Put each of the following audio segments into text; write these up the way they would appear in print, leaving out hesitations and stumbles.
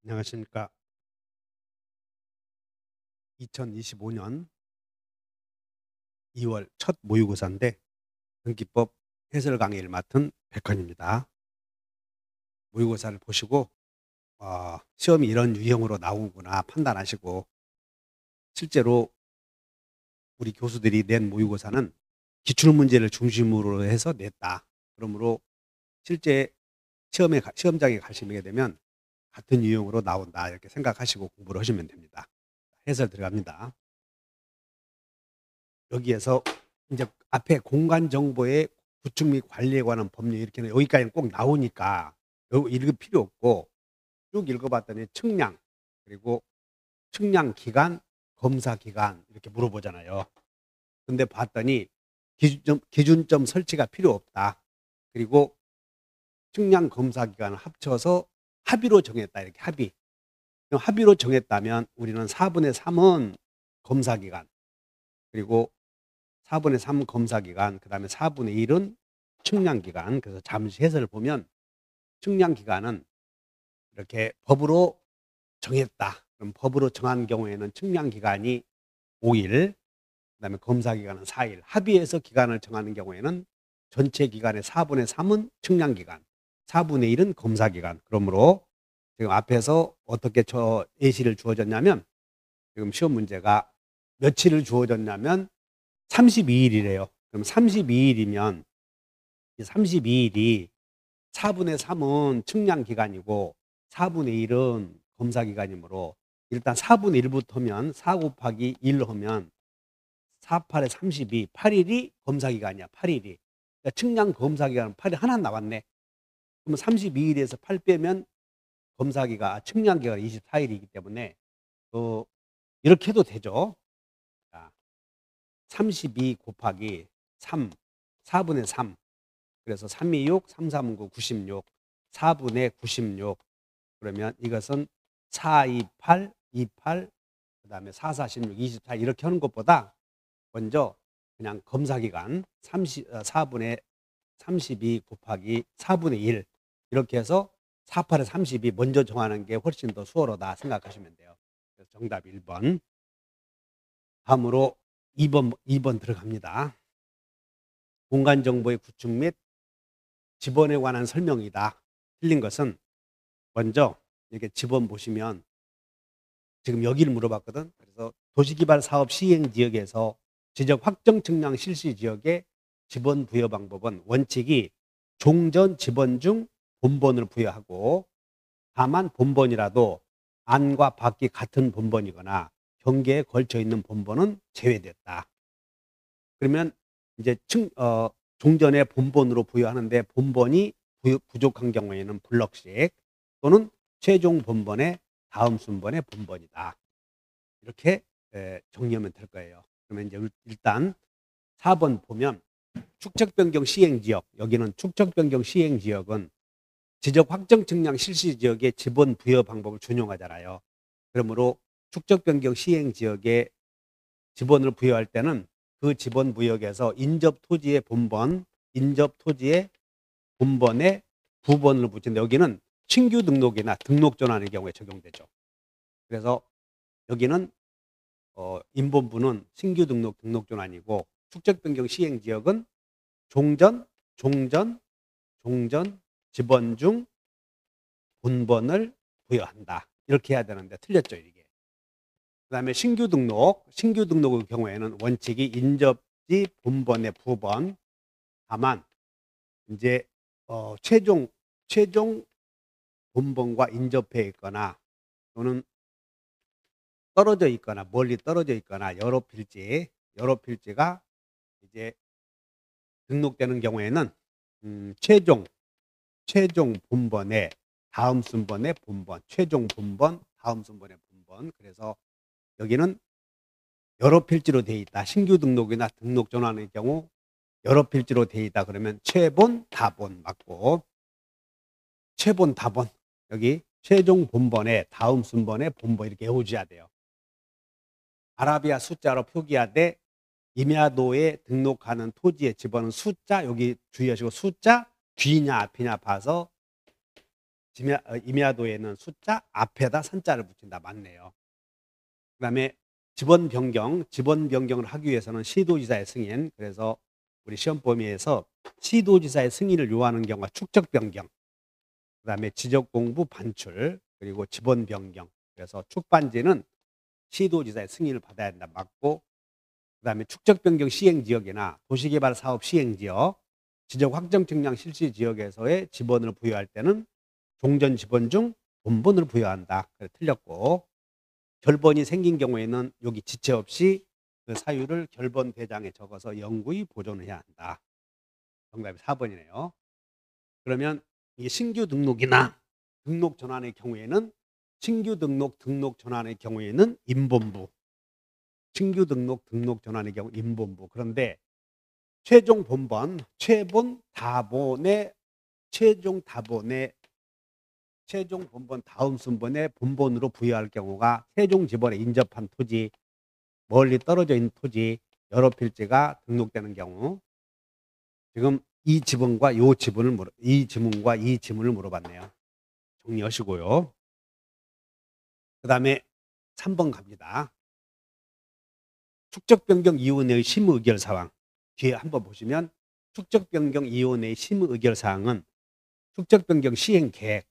안녕하십니까. 2025년 2월 첫 모의고사인데 등기법 해설 강의를 맡은 백헌입니다. 모의고사를 보시고 시험이 이런 유형으로 나오구나 판단하시고, 실제로 우리 교수들이 낸 모의고사는 기출문제를 중심으로 해서 냈다. 그러므로 실제 시험장에 가시게 되면 같은 유형으로 나온다, 이렇게 생각하시고 공부를 하시면 됩니다. 해설 들어갑니다. 여기에서 이제 앞에 공간 정보의 구축 및 관리에 관한 법률, 이렇게는 여기까지는 꼭 나오니까 요 읽을 필요 없고, 쭉 읽어봤더니 측량, 그리고 측량 기간, 검사 기간 이렇게 물어보잖아요. 근데 봤더니 기준점 설치가 필요 없다. 그리고 측량 검사 기간을 합쳐서 합의로 정했다, 이렇게 합의. 그럼 합의로 정했다면 우리는 4분의 3은 검사 기간, 그리고 4분의 3 검사 기간, 그다음에 4분의 1은 측량 기간. 그래서 잠시 해설을 보면 측량 기간은 이렇게 법으로 정했다. 그럼 법으로 정한 경우에는 측량 기간이 5일, 그다음에 검사 기간은 4일. 합의해서 기간을 정하는 경우에는 전체 기간의 4분의 3은 측량 기간, 4분의 1은 검사 기간. 그러므로 지금 앞에서 어떻게 예시를 주어졌냐면, 지금 시험 문제가 며칠을 주어졌냐면 32일이래요. 그럼 32일이면 이 32일이 4분의 3은 측량 기간이고 4분의 1은 검사 기간이므로, 일단 4분의 1부터면 4 곱하기 1 하면 4, 8에 32, 8일이 검사 기간이야. 8일이. 그러니까 측량 검사 기간은 8이 하나 나왔네. 그러면 32일에서 8 빼면 측량 기간이 24일이기 때문에 이렇게 해도 되죠. 자, 32 곱하기 3, 4분의 3. 그래서 3, 2, 6, 3, 3, 9, 96, 4분의 96. 그러면 이것은 4, 2, 8, 2, 8, 그 다음에 4, 4, 16, 24 이렇게 하는 것보다 먼저 그냥 검사기간 4분의 32 곱하기 4분의 1 이렇게 해서 4, 8에 32 먼저 정하는 게 훨씬 더 수월하다 생각하시면 돼요. 그래서 정답 1번. 다음으로 2번 들어갑니다. 공간정보의 구축 및 지번에 관한 설명이다. 틀린 것은, 먼저 이렇게 지번 보시면 지금 여기를 물어봤거든. 그래서 도시개발 사업 시행 지역에서 지적 확정 측량 실시 지역의 지번 부여 방법은 원칙이 종전 지번 중 본번을 부여하고, 다만 본번이라도 안과 밖이 같은 본번이거나 경계에 걸쳐 있는 본번은 제외됐다. 그러면 이제 종전의 본번으로 부여하는데 본번이 부족한 경우에는 블럭식 또는 최종 본번의 다음 순번의 본번이다. 이렇게 정리하면 될 거예요. 그러면 이제 일단 4번 보면 축척 변경 시행 지역, 여기는 축척 변경 시행 지역은 지적 확정 측량 실시 지역의 지번 부여 방법을 준용하잖아요. 그러므로 축척 변경 시행 지역에 지번을 부여할 때는 그 지번 구역에서 인접 토지의 본번, 인접 토지의 본번에 부번을 붙이는데, 여기는 신규 등록이나 등록 전환의 경우에 적용되죠. 그래서 여기는 인본부는 신규 등록, 등록 전환이고, 축적 변경 시행 지역은 종전, 지번 중 본번을 부여한다. 이렇게 해야 되는데 틀렸죠, 이게. 그다음에 신규 등록의 경우에는 원칙이 인접지 본번의 부번, 다만 이제 최종 본번과 인접해 있거나 또는 떨어져 있거나 멀리 떨어져 있거나 여러 필지가 이제 등록되는 경우에는 최종 본번의 다음 순번의 본번, 최종 본번 다음 순번의 본번. 그래서 여기는 여러 필지로 돼 있다. 신규 등록이나 등록 전환의 경우 여러 필지로 돼 있다. 그러면 최본, 다본 맞고, 최본, 다본, 여기 최종 본번의 다음 순번의 본번 이렇게 외워줘야 돼요. 아라비아 숫자로 표기하되 임야도에 등록하는 토지의 지번은 숫자, 여기 주의하시고 숫자 뒤냐 앞이냐 봐서 임야도에는 숫자 앞에다 선자를 붙인다. 맞네요. 그다음에 지번 변경을 하기 위해서는 시도지사의 승인. 그래서 우리 시험 범위에서 시도지사의 승인을 요하는 경우가 축적 변경, 그다음에 지적 공부 반출, 그리고 지번 변경. 그래서 축반지는 시도지사의 승인을 받아야 된다. 맞고, 그다음에 축적 변경 시행 지역이나 도시개발 사업 시행 지역, 지적 확정 측량 실시 지역에서의 지번을 부여할 때는 종전 지번 중 본번을 부여한다. 그래 틀렸고, 결번이 생긴 경우에는 여기 지체 없이 그 사유를 결번 대장에 적어서 영구히 보존해야 한다. 정답이 4번이네요. 그러면 이게 신규 등록이나 등록 전환의 경우에는 신규 등록 전환의 경우에는 임본부, 신규 등록 전환의 경우 임본부. 그런데 최종 본번, 최종 본번 다음 순번에 본본으로 부여할 경우가 세종 지번에 인접한 토지, 멀리 떨어져 있는 토지, 여러 필지가 등록되는 경우. 지금 이 지문과 이 지문을 물어봤네요. 정리하시고요. 그다음에 3번 갑니다. 축적변경위원회의 심의의결 사항. 뒤에 한번 보시면 축적변경위원회의 심의의결 사항은 축적변경 시행 계획,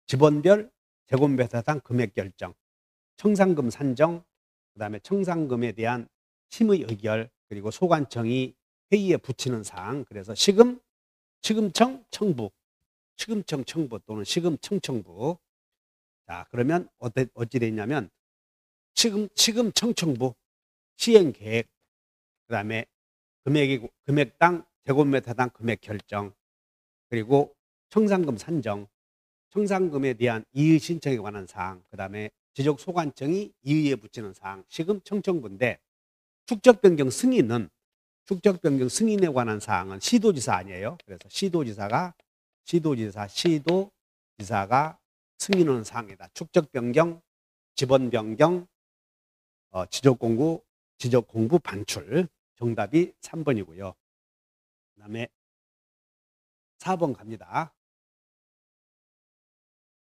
지번별 제곱미터당 금액 결정, 청산금 산정, 그다음에 청산금에 대한 심의 의결, 그리고 소관청이 회의에 붙이는 사항. 그래서 시금청 청부 또는 시금청청부. 자, 그러면 어찌 되냐면 시금청청부 시행 계획, 그다음에 금액당 제곱미터당 금액 결정, 그리고 청산금 산정, 청산금에 대한 이의 신청에 관한 사항, 그다음에 지적 소관청이 이의에 붙이는 사항, 시금청청부인데 축적변경 승인에 관한 사항은 시도지사 아니에요. 그래서 시도지사가 승인하는 사항이다. 축적변경, 지번변경, 지적공부 반출. 정답이 3번이고요. 그 다음에 4번 갑니다.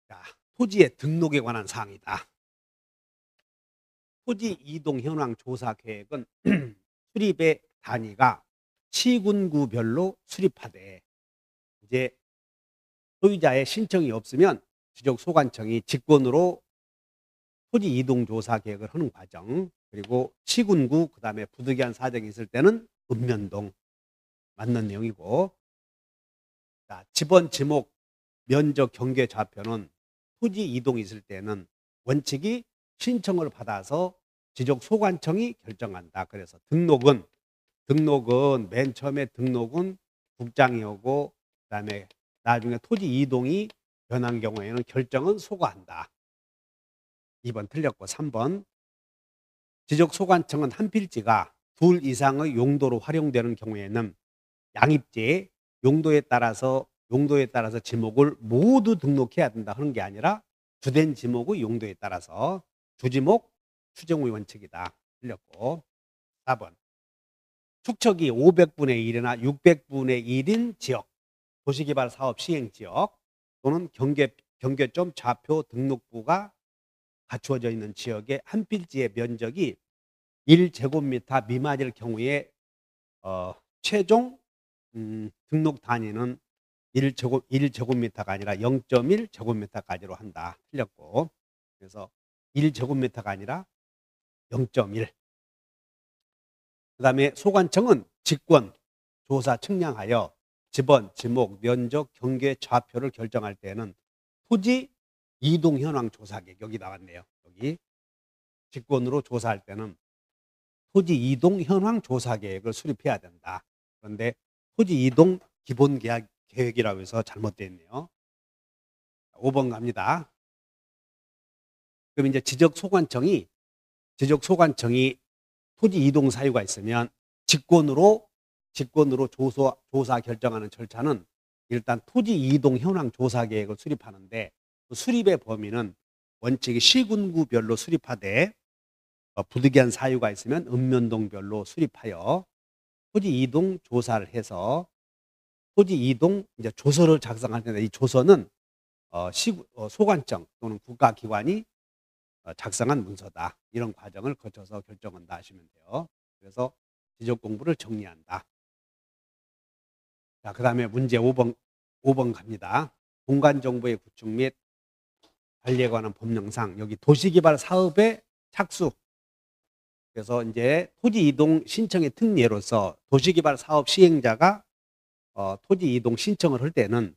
자, 토지의 등록에 관한 사항이다. 토지 이동 현황 조사 계획은 수립의 단위가 시군구별로 수립하되, 이제 소유자의 신청이 없으면 지적소관청이 직권으로 토지 이동 조사 계획을 하는 과정, 그리고 시군구, 그다음에 부득이한 사정이 있을 때는 읍면동. 맞는 내용이고, 자, 지번 지목 면적 경계 좌표는 토지 이동이 있을 때는 원칙이 신청을 받아서 지적소관청이 결정한다. 그래서 등록은 맨 처음에 등록은 국장이 오고, 그다음에 나중에 토지 이동이 변한 경우에는 결정은 소관한다. 2번 틀렸고, 3번 지적소관청은 한 필지가 둘 이상의 용도로 활용되는 경우에는 양입지 용도에 따라서 지목을 모두 등록해야 된다 하는 게 아니라 주된 지목의 용도에 따라서 주지목 추정의 원칙이다. 틀렸고, 4번 축척이 500분의 1이나 600분의 1인 지역, 도시개발 사업 시행 지역 또는 경계점 좌표 등록부가 갖추어져 있는 지역의 한 필지의 면적이 1제곱미터 미만일 경우에 최종 등록 단위는 1제곱미터가 아니라 0.1제곱미터까지로 한다. 틀렸고, 그래서 1제곱미터가 아니라 0.1. 그 다음에 소관청은 직권, 조사, 측량하여 지번, 지목, 면적, 경계, 좌표를 결정할 때는 토지 이동 현황 조사 계획, 여기 나왔네요. 여기 직권으로 조사할 때는 토지 이동 현황 조사 계획을 수립해야 된다. 그런데 토지 이동 기본 계획이라고 해서 잘못되어 있네요. 5번 갑니다. 그럼 이제 지적소관청이 토지 이동 사유가 있으면 직권으로 조사 결정하는 절차는 일단 토지 이동 현황 조사 계획을 수립하는데, 그 수립의 범위는 원칙이 시군구별로 수립하되 부득이한 사유가 있으면 읍면동별로 수립하여 토지 이동 조사를 해서 토지 이동 이제 조서를 작성할 텐데, 이 조서는 소관청 또는 국가기관이 작성한 문서다. 이런 과정을 거쳐서 결정한다 하시면 돼요. 그래서 지적 공부를 정리한다. 자, 그 다음에 문제 5번 갑니다. 공간정보의 구축 및 관리에 관한 법령상 여기 도시개발 사업의 착수. 그래서 이제 토지 이동 신청의 특례로서 도시개발 사업 시행자가 토지 이동 신청을 할 때는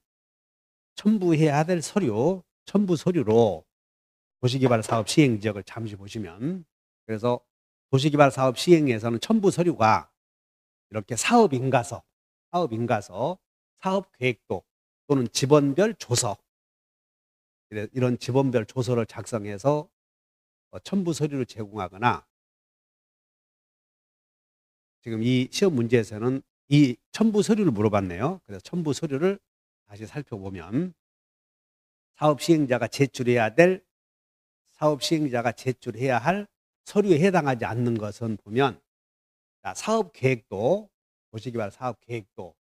첨부해야 될 서류, 첨부 서류로 도시개발 사업 시행 지역을 잠시 보시면, 그래서 도시개발 사업 시행에서는 첨부 서류가 이렇게 사업 인가서, 사업 계획도 또는 지번별 조서, 이런 지번별 조서를 작성해서 첨부 서류를 제공하거나, 지금 이 시험 문제에서는 이 첨부 서류를 물어봤네요. 그래서 첨부 서류를 다시 살펴보면 사업 시행자가 제출해야 할 서류에 해당하지 않는 것은 보면, 자, 사업 계획도, 도시개발 사업 계획도,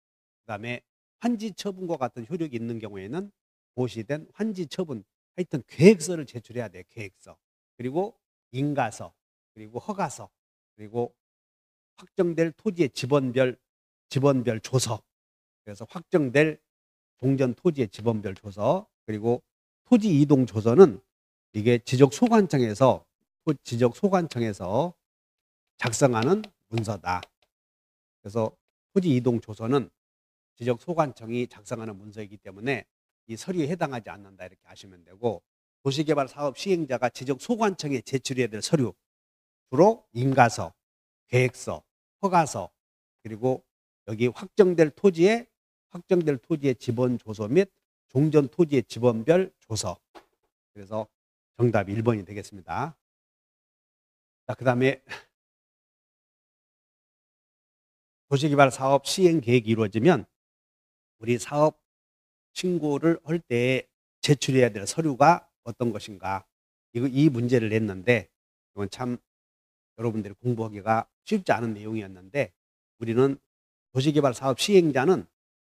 그다음에 환지 처분과 같은 효력이 있는 경우에는 고시된 환지 처분, 하여튼 계획서를 제출해야 돼요. 계획서. 그리고 인가서, 그리고 허가서, 그리고 확정될 토지의 지번별 조서. 그래서 확정될 종전 토지의 지번별 조서, 그리고 토지 이동 조서는 이게 지적소관청에서 작성하는 문서다. 그래서 토지 이동 조서는 지적소관청이 작성하는 문서이기 때문에 이 서류에 해당하지 않는다 이렇게 아시면 되고, 도시개발 사업 시행자가 지적소관청에 제출해야 될 서류, 주로 인가서, 계획서, 허가서, 그리고 여기 확정될 토지의 지번 조서 및 종전 토지의 지번별 조서. 그래서 정답이 1번이 되겠습니다. 자, 그 다음에 도시개발 사업 시행 계획이 이루어지면 우리 사업 신고를 할 때 제출해야 될 서류가 어떤 것인가. 이 문제를 냈는데, 이건 참 여러분들이 공부하기가 쉽지 않은 내용이었는데, 우리는 도시개발 사업 시행자는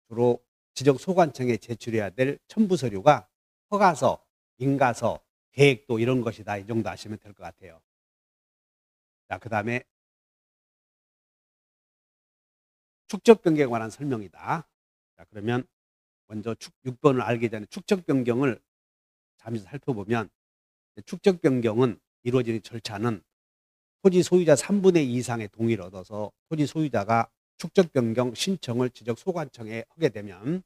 주로 지적소관청에 제출해야 될 첨부 서류가 허가서, 인가서, 계획도 이런 것이다. 이 정도 아시면 될 것 같아요. 자, 그 다음에 축적 변경에 관한 설명이다. 자, 그러면 먼저 6번을 알기 전에 축적 변경을 잠시 살펴보면, 축적 변경은 이루어지는 절차는 토지 소유자 3분의 2 이상의 동의를 얻어서 토지 소유자가 축적 변경 신청을 지적소관청에 하게 되면,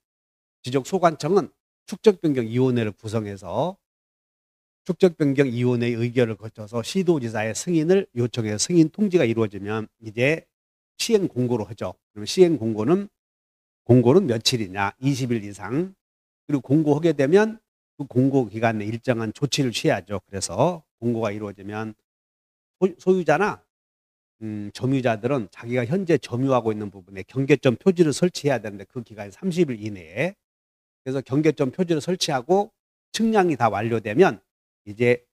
지적소관청은 축적변경위원회를 구성해서 축적변경위원회의 의결을 거쳐서 시도지사의 승인을 요청해서 승인 통지가 이루어지면 이제 시행 공고로 하죠. 그러면 시행 공고는 며칠이냐? 20일 이상. 그리고 공고하게 되면 그 공고 기간 내 일정한 조치를 취해야죠. 그래서 공고가 이루어지면 소유자나 점유자들은 자기가 현재 점유하고 있는 부분에 경계점 표지를 설치해야 되는데, 그 기간이 30일 이내에. 그래서 경계점 표지를 설치하고 측량이 다 완료되면 이제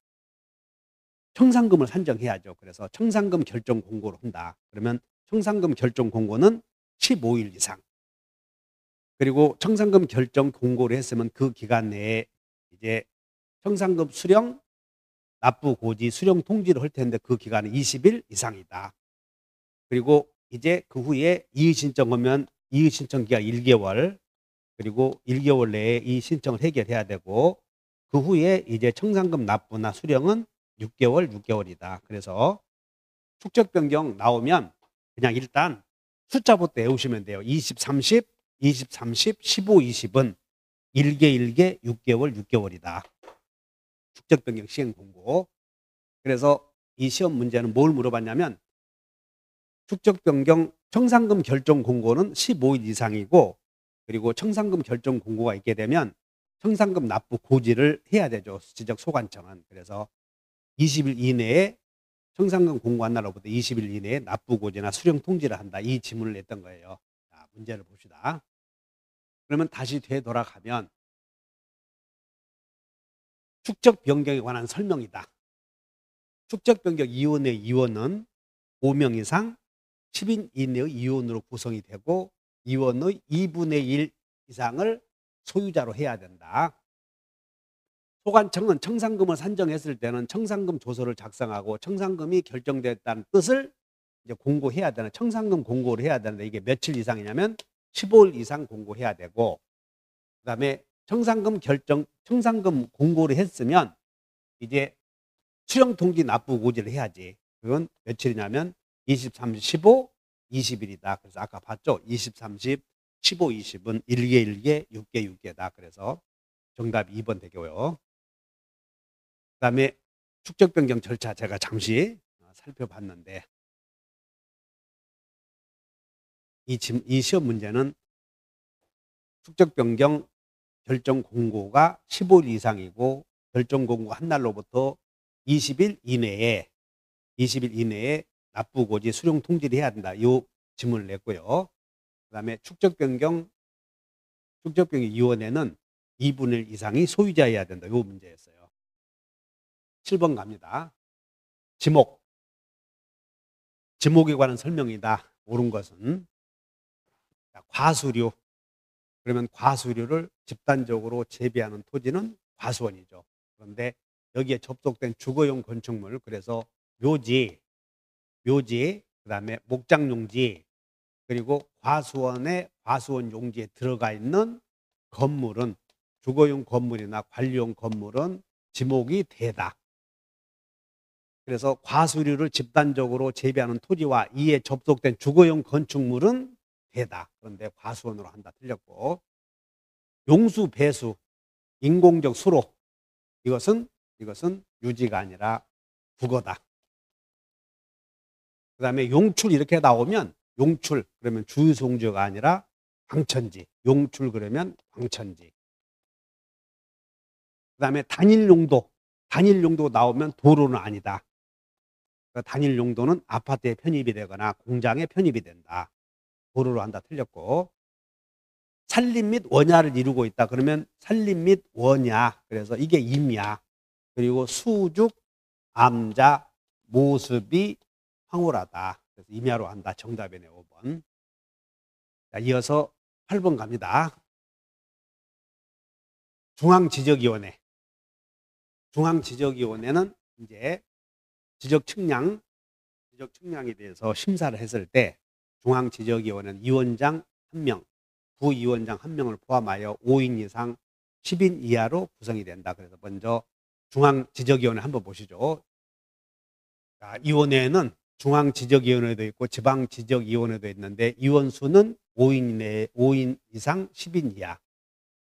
청산금을 산정해야죠. 그래서 청산금 결정 공고를 한다. 그러면 청산금 결정 공고는 15일 이상. 그리고 청산금 결정 공고를 했으면 그 기간 내에 이제 청산금 수령, 납부 고지, 수령 통지를 할 텐데 그 기간은 20일 이상이다. 그리고 이제 그 후에 이의 신청하면 이의 신청 기간 1개월, 그리고 1개월 내에 이 신청을 해결해야 되고, 그 후에 이제 청산금 납부나 수령은 6개월이다. 그래서 축적 변경 나오면 그냥 일단 숫자부터 외우시면 돼요. 20, 30, 20, 30, 15, 20은 1개, 6개월이다. 축적 변경 시행 공고. 그래서 이 시험 문제는 뭘 물어봤냐면, 축적 변경 청산금 결정 공고는 15일 이상이고, 그리고 청산금 결정 공고가 있게 되면 청산금 납부 고지를 해야 되죠. 지적소관청은. 그래서 20일 이내에 청산금 공고한 날로부터 20일 이내에 납부 고지나 수령 통지를 한다. 이 지문을 냈던 거예요. 자, 문제를 봅시다. 그러면 다시 되돌아가면 축적 변경에 관한 설명이다. 축적 변경 위원회 위원은 5명 이상 10인 이내의 위원으로 구성이 되고, 위원의 2분의 1 이상을 소유자로 해야 된다. 소관청은 청산금을 산정했을 때는 청산금 조서를 작성하고 청산금이 결정됐다는 뜻을 이제 공고해야 되는, 청산금 공고를 해야 되는데 이게 며칠 이상이냐면 15일 이상 공고해야 되고, 그다음에 청산금 공고를 했으면 이제 수령통지 납부 고지를 해야지. 그건 며칠이냐면 20, 30, 15, 20일이다. 그래서 아까 봤죠? 20, 30, 15, 20은 1개, 1개, 6개, 6개다. 그래서 정답이 2번 되고요. 그다음에 축적 변경 절차 제가 잠시 살펴봤는데 이 시험 문제는 축적 변경 결정 공고가 15일 이상이고 결정 공고 한 날로부터 20일 이내에 납부 고지 수령 통지를 해야 된다. 이 질문을 냈고요. 그다음에 축적 변경 위원회는 2분의 1 이상이 소유자여야 된다. 이 문제였어요. 7번 갑니다. 지목에 관한 설명이다. 옳은 것은 과수류. 그러면 과수류를 집단적으로 재배하는 토지는 과수원이죠. 그런데 여기에 접속된 주거용 건축물, 그래서 묘지, 그다음에 목장용지, 그리고 과수원 용지에 들어가 있는 건물은, 주거용 건물이나 관리용 건물은 지목이 되다. 그래서 과수류를 집단적으로 재배하는 토지와 이에 접속된 주거용 건축물은 되다. 그런데 과수원으로 한다. 틀렸고, 용수, 배수, 인공적 수로, 이것은 유지가 아니라 국어다. 그 다음에 용출 이렇게 나오면 용출 그러면 주유송주가 아니라 광천지, 용출 그러면 광천지. 그 다음에 단일 용도 나오면 도로는 아니다. 단일 용도는 아파트에 편입이 되거나 공장에 편입이 된다. 도로로 한다. 틀렸고, 산림 및 원야를 이루고 있다. 그러면 산림 및 원야, 그래서 이게 임야. 그리고 수죽, 암자, 모습이 황홀하다. 그래서 임야로 한다. 정답이네. 5번. 자, 이어서 8번 갑니다. 중앙지적위원회는 이제 지적 측량에 대해서 심사를 했을 때 중앙지적위원회는 위원장 1명, 부위원장 1명을 포함하여 5인 이상 10인 이하로 구성이 된다. 그래서 먼저 중앙지적위원회 한번 보시죠. 자, 위원회는 중앙지적위원회도 있고 지방지적위원회도 있는데 위원수는 5인 이상 10인 이하,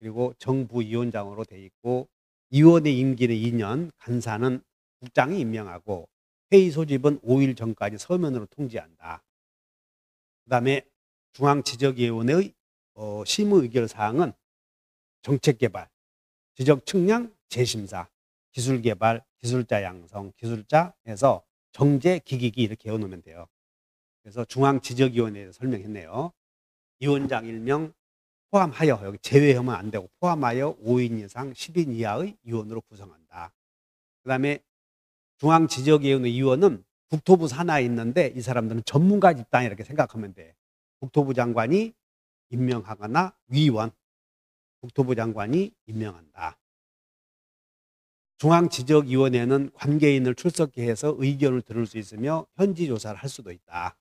그리고 정부위원장으로 돼 있고 위원회 임기는 2년, 간사는 국장이 임명하고 회의 소집은 5일 전까지 서면으로 통지한다. 그 다음에 중앙지적위원회의 심의 의결 사항은 정책개발, 지적측량, 재심사, 기술개발, 기술자 양성, 기술자 해서 정제, 기기기 이렇게 외워놓으면 돼요. 그래서 중앙지적위원회에서 설명했네요. 위원장 1명 포함하여, 여기 제외하면 안 되고 포함하여 5인 이상 10인 이하의 위원으로 구성한다. 그 다음에 중앙지적위원회 위원은 국토부 산하에 있는데 이 사람들은 전문가 집단 이렇게 생각하면 돼. 국토부 장관이 임명하거나 국토부 장관이 임명한다. 중앙지적위원회는 관계인을 출석케 해서 의견을 들을 수 있으며 현지 조사를 할 수도 있다.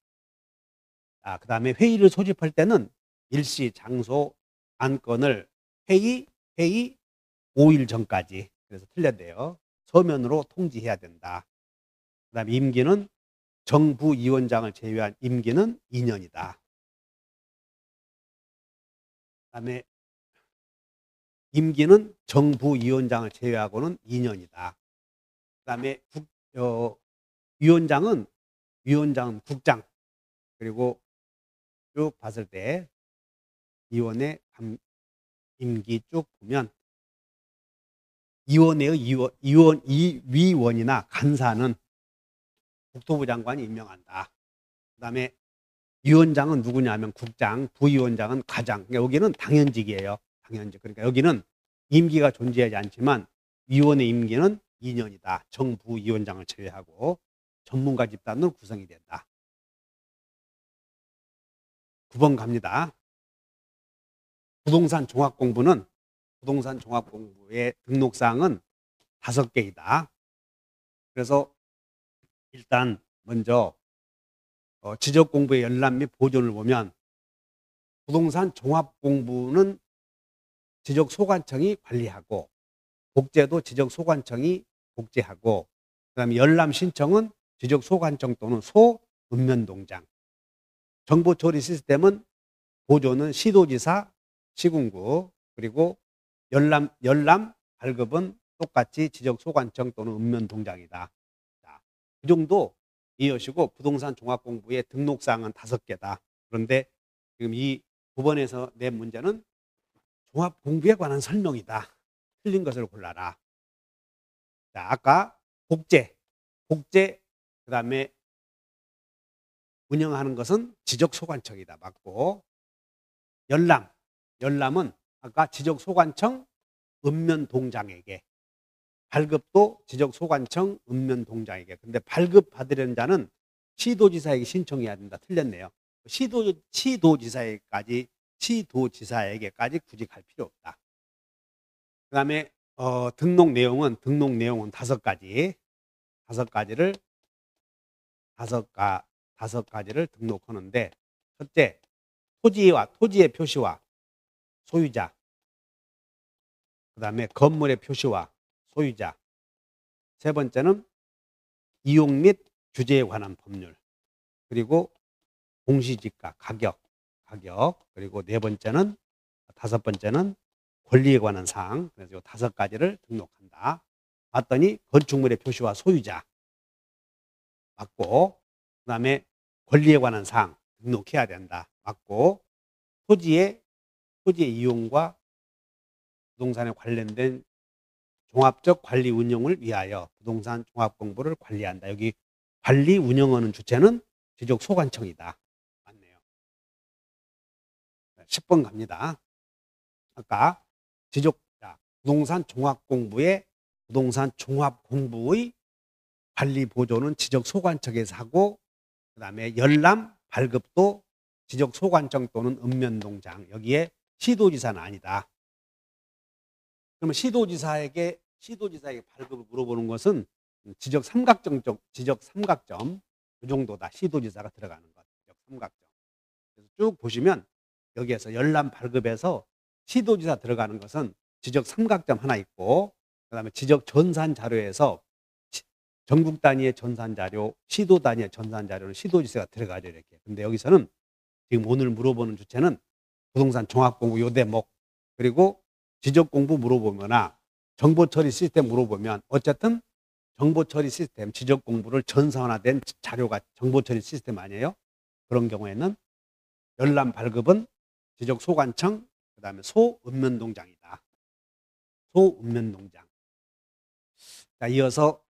그 다음에 회의를 소집할 때는 일시, 장소, 안건을 회의 5일 전까지, 그래서 틀렸대요. 서면으로 통지해야 된다. 그 다음에 임기는 정부위원장을 제외한 임기는 2년이다. 그 다음에 임기는 정부위원장을 제외하고는 2년이다. 그 다음에 위원장은 국장, 그리고 쭉 봤을 때 위원회 임기 쭉 보면 위원회의 위원이나 간사는 국토부 장관이 임명한다. 그 다음에 위원장은 누구냐면 국장, 부위원장은 과장. 그러니까 여기는 당연직이에요. 당연직. 그러니까 여기는 임기가 존재하지 않지만 위원회 임기는 2년이다. 정부위원장을 제외하고 전문가 집단으로 구성이 된다. 9번 갑니다. 부동산 종합공부의 등록사항은 5개이다. 그래서 일단 먼저 지적공부의 열람 및 보존을 보면 부동산 종합공부는 지적소관청이 관리하고 복제도 지적소관청이 복제하고 그다음에 열람 신청은 지적소관청 또는 소읍면동장, 정보처리 시스템은 보존은 시도지사, 시군구, 그리고 열람 발급은 똑같이 지적소관청 또는 읍면동장이다. 자, 그 정도 이해하시고 부동산 종합공부의 등록사항은 5개다. 그런데 지금 이 9번에서 낸 문제는 종합공부에 관한 설명이다. 틀린 것을 골라라. 자, 아까 복제, 그 다음에 운영하는 것은 지적소관청이다. 맞고, 열람은 아까 지적소관청 읍면동장에게, 발급도 지적소관청 읍면동장에게. 근데 발급 받으려는 자는 시도지사에게 신청해야 된다. 틀렸네요. 시도지사에게까지 굳이 갈 필요 없다. 그 다음에 등록 내용은 5가지. 5가지를 등록하는데, 첫째, 토지의 표시와 소유자, 그 다음에 건물의 표시와 소유자, 세 번째는 이용 및 규제에 관한 법률, 그리고 공시지가, 가격, 그리고 다섯 번째는 권리에 관한 사항. 그래서 이 5가지를 등록한다. 봤더니 건축물의 표시와 소유자 맞고, 그 다음에 권리에 관한 사항 등록해야 된다. 맞고, 토지의 이용과 부동산에 관련된 종합적 관리 운영을 위하여 부동산 종합공부를 관리한다. 여기 관리 운영하는 주체는 지적소관청이다. 맞네요. 10번 갑니다. 아까 부동산 종합공부의 관리 보조는 지적소관청에서 하고, 그 다음에 열람 발급도 지적소관청 또는 읍면동장, 여기에 시도지사는 아니다. 그러면 시도지사에게 발급을 물어보는 것은 지적 삼각점 그 정도다. 시도지사가 들어가는 것. 지적 삼각점. 그래서 쭉 보시면 여기에서 열람 발급에서 시도지사 들어가는 것은 지적 삼각점 하나 있고, 그다음에 지적 전산 자료에서 전국 단위의 전산 자료, 시도 단위의 전산 자료는 시도지사가 들어가죠, 이렇게. 근데 여기서는 지금 오늘 물어보는 주체는 부동산 종합공부 요 대목, 그리고 지적공부 물어보거나 정보처리 시스템 물어보면 어쨌든 정보처리 시스템, 지적공부를 전산화된 자료가 정보처리 시스템 아니에요? 그런 경우에는 열람 발급은 지적소관청, 그 다음에 소읍면동장이다. 소읍면동장. 자, 이어서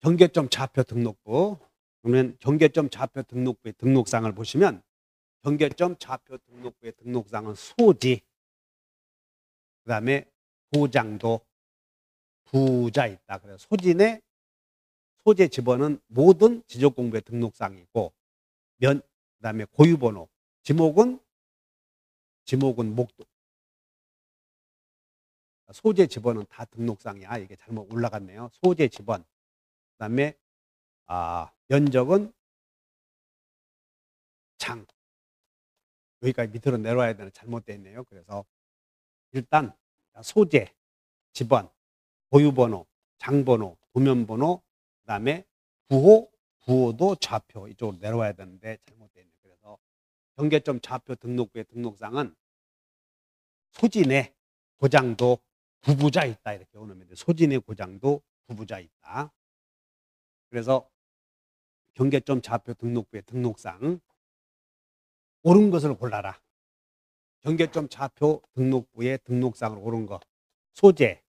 경계점 좌표 등록부. 그러면 경계점 좌표 등록부의 등록사항을 보시면 경계점 좌표 등록부의 등록사항은 소지, 그 다음에 도장도, 부자 있다. 그래서 소재 지번은 모든 지적공부의 등록사항이고, 그 다음에 고유번호, 지목은 목도. 소재 지번은 다 등록상이야. 이게 잘못 올라갔네요. 소재 지번. 그 다음에 면적은 장. 여기까지 밑으로 내려와야 되는 잘못되어 있네요. 그래서 일단 소재, 지번, 고유번호, 장번호, 도면번호, 그 다음에 부호도 좌표 이쪽으로 내려와야 되는데 잘못되어 있네요. 그래서 경계점 좌표 등록부의 등록상은 소진의 고장도 부부자 있다. 이렇게 오면 돼. 소진의 고장도 부부자 있다. 그래서 경계점 좌표 등록부의 등록상 옳은 것을 골라라. 경계점 좌표 등록부의 등록상으로 옳은 거. 소재,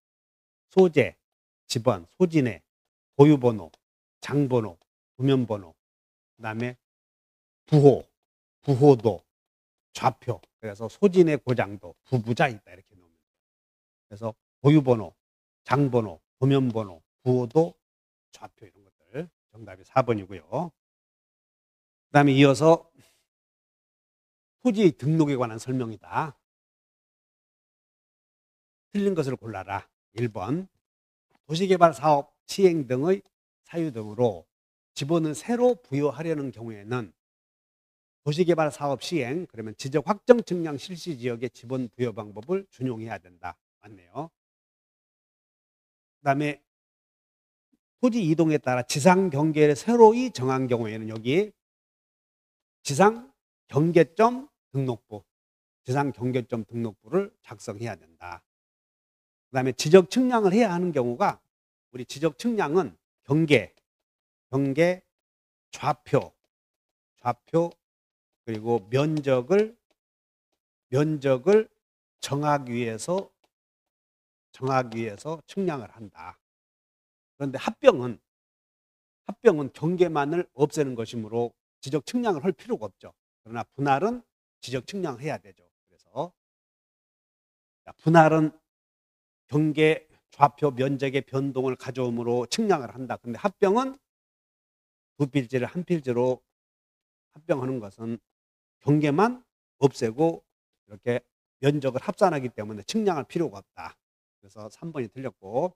지번, 소진의, 고유번호, 장번호, 도면번호, 그 다음에 부호도, 좌표. 그래서 소진의 고장도 부부자 있다. 이렇게 놓으면 돼요. 그래서 고유번호, 장번호, 도면번호, 부호도, 좌표 이런 것들. 정답이 4번이고요. 그 다음에 이어서 토지 등록에 관한 설명이다. 틀린 것을 골라라. 1번. 도시개발 사업 시행 등의 사유 등으로 지분을 새로 부여하려는 경우에는 도시개발 사업 시행, 그러면 지적 확정 측량 실시 지역의 지분 부여 방법을 준용해야 된다. 맞네요. 그다음에 토지 이동에 따라 지상 경계를 새로이 정한 경우에는 여기 지상 경계점 등록부, 지상 경계점 등록부를 작성해야 된다. 그다음에 지적 측량을 해야 하는 경우가, 우리 지적 측량은 경계, 좌표, 그리고 면적을 정하기 위해서 측량을 한다. 그런데 합병은 경계만을 없애는 것이므로 지적 측량을 할 필요가 없죠. 그러나 분할은 지적 측량을 해야 되죠. 그래서 분할은 경계, 좌표, 면적의 변동을 가져오므로 측량을 한다. 근데 합병은 두 필지를 한 필지로 합병하는 것은 경계만 없애고 이렇게 면적을 합산하기 때문에 측량할 필요가 없다. 그래서 3번이 틀렸고,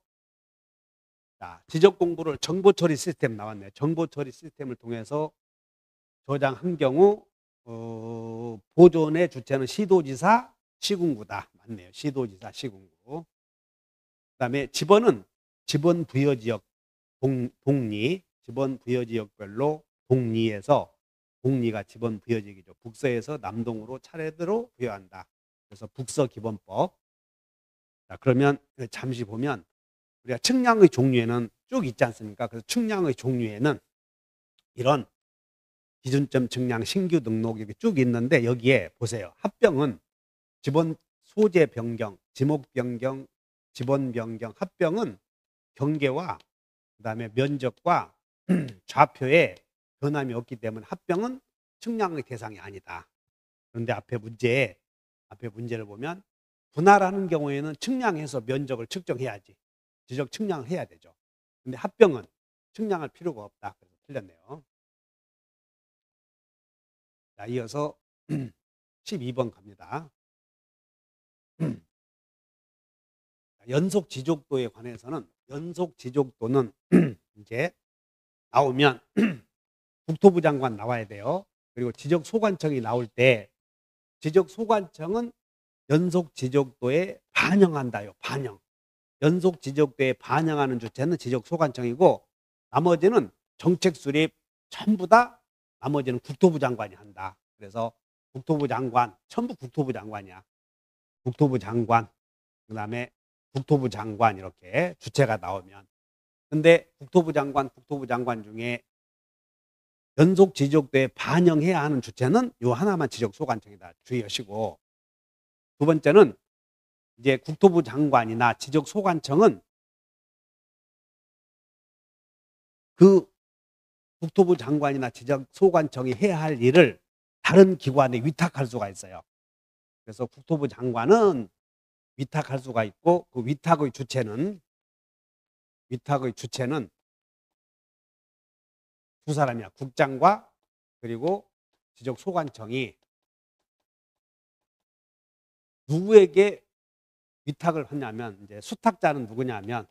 자, 지적 공부를 정보 처리 시스템 나왔네. 정보 처리 시스템을 통해서 저장한 경우 보존의 주체는 시도지사, 시군구다. 맞네요. 시도지사, 시군구. 그다음에 지번은 지번 부여 지역 동리, 지번 부여 지역별로 동리에서, 동리가 지번 부여 지역이죠. 북서에서 남동으로 차례대로 부여한다. 그래서 북서 기본법. 자, 그러면 잠시 보면 우리가 측량의 종류에는 쭉 있지 않습니까? 그래서 측량의 종류에는 이런 기준점 측량, 신규 등록 이렇게 쭉 있는데, 여기에 보세요. 합병은 지번 소재 변경, 지목 변경, 지번 변경. 합병은 경계와 그다음에 면적과 좌표에 변함이 없기 때문에 합병은 측량의 대상이 아니다. 그런데 앞에 문제를 보면 분할하는 경우에는 측량해서 면적을 측정해야지, 지적 측량을 해야 되죠. 근데 합병은 측량할 필요가 없다. 그래서 틀렸네요. 자, 이어서 12번 갑니다. 연속 지적도에 관해서는, 연속 지적도는 이제 나오면 국토부 장관 나와야 돼요. 그리고 지적 소관청이 나올 때 지적 소관청은 연속 지적도에 반영한다요. 반영. 연속 지적도에 반영하는 주체는 지적 소관청이고, 나머지는 정책 수립 전부 다 나머지는 국토부 장관이 한다. 그래서 국토부 장관, 전부 국토부 장관이야. 국토부 장관, 그다음에 국토부 장관 이렇게 주체가 나오면. 근데 국토부 장관 중에 연속 지적도에 반영해야 하는 주체는 요 하나만 지적 소관청이다. 주의하시고, 두 번째는 이제 국토부 장관이나 지적 소관청은 그 국토부 장관이나 지적 소관청이 해야 할 일을 다른 기관에 위탁할 수가 있어요. 그래서 국토부 장관은 위탁할 수가 있고, 그 위탁의 주체는 두 사람이야. 국장과 그리고 지적 소관청이 누구에게 위탁을 하냐면, 이제 수탁자는 누구냐면,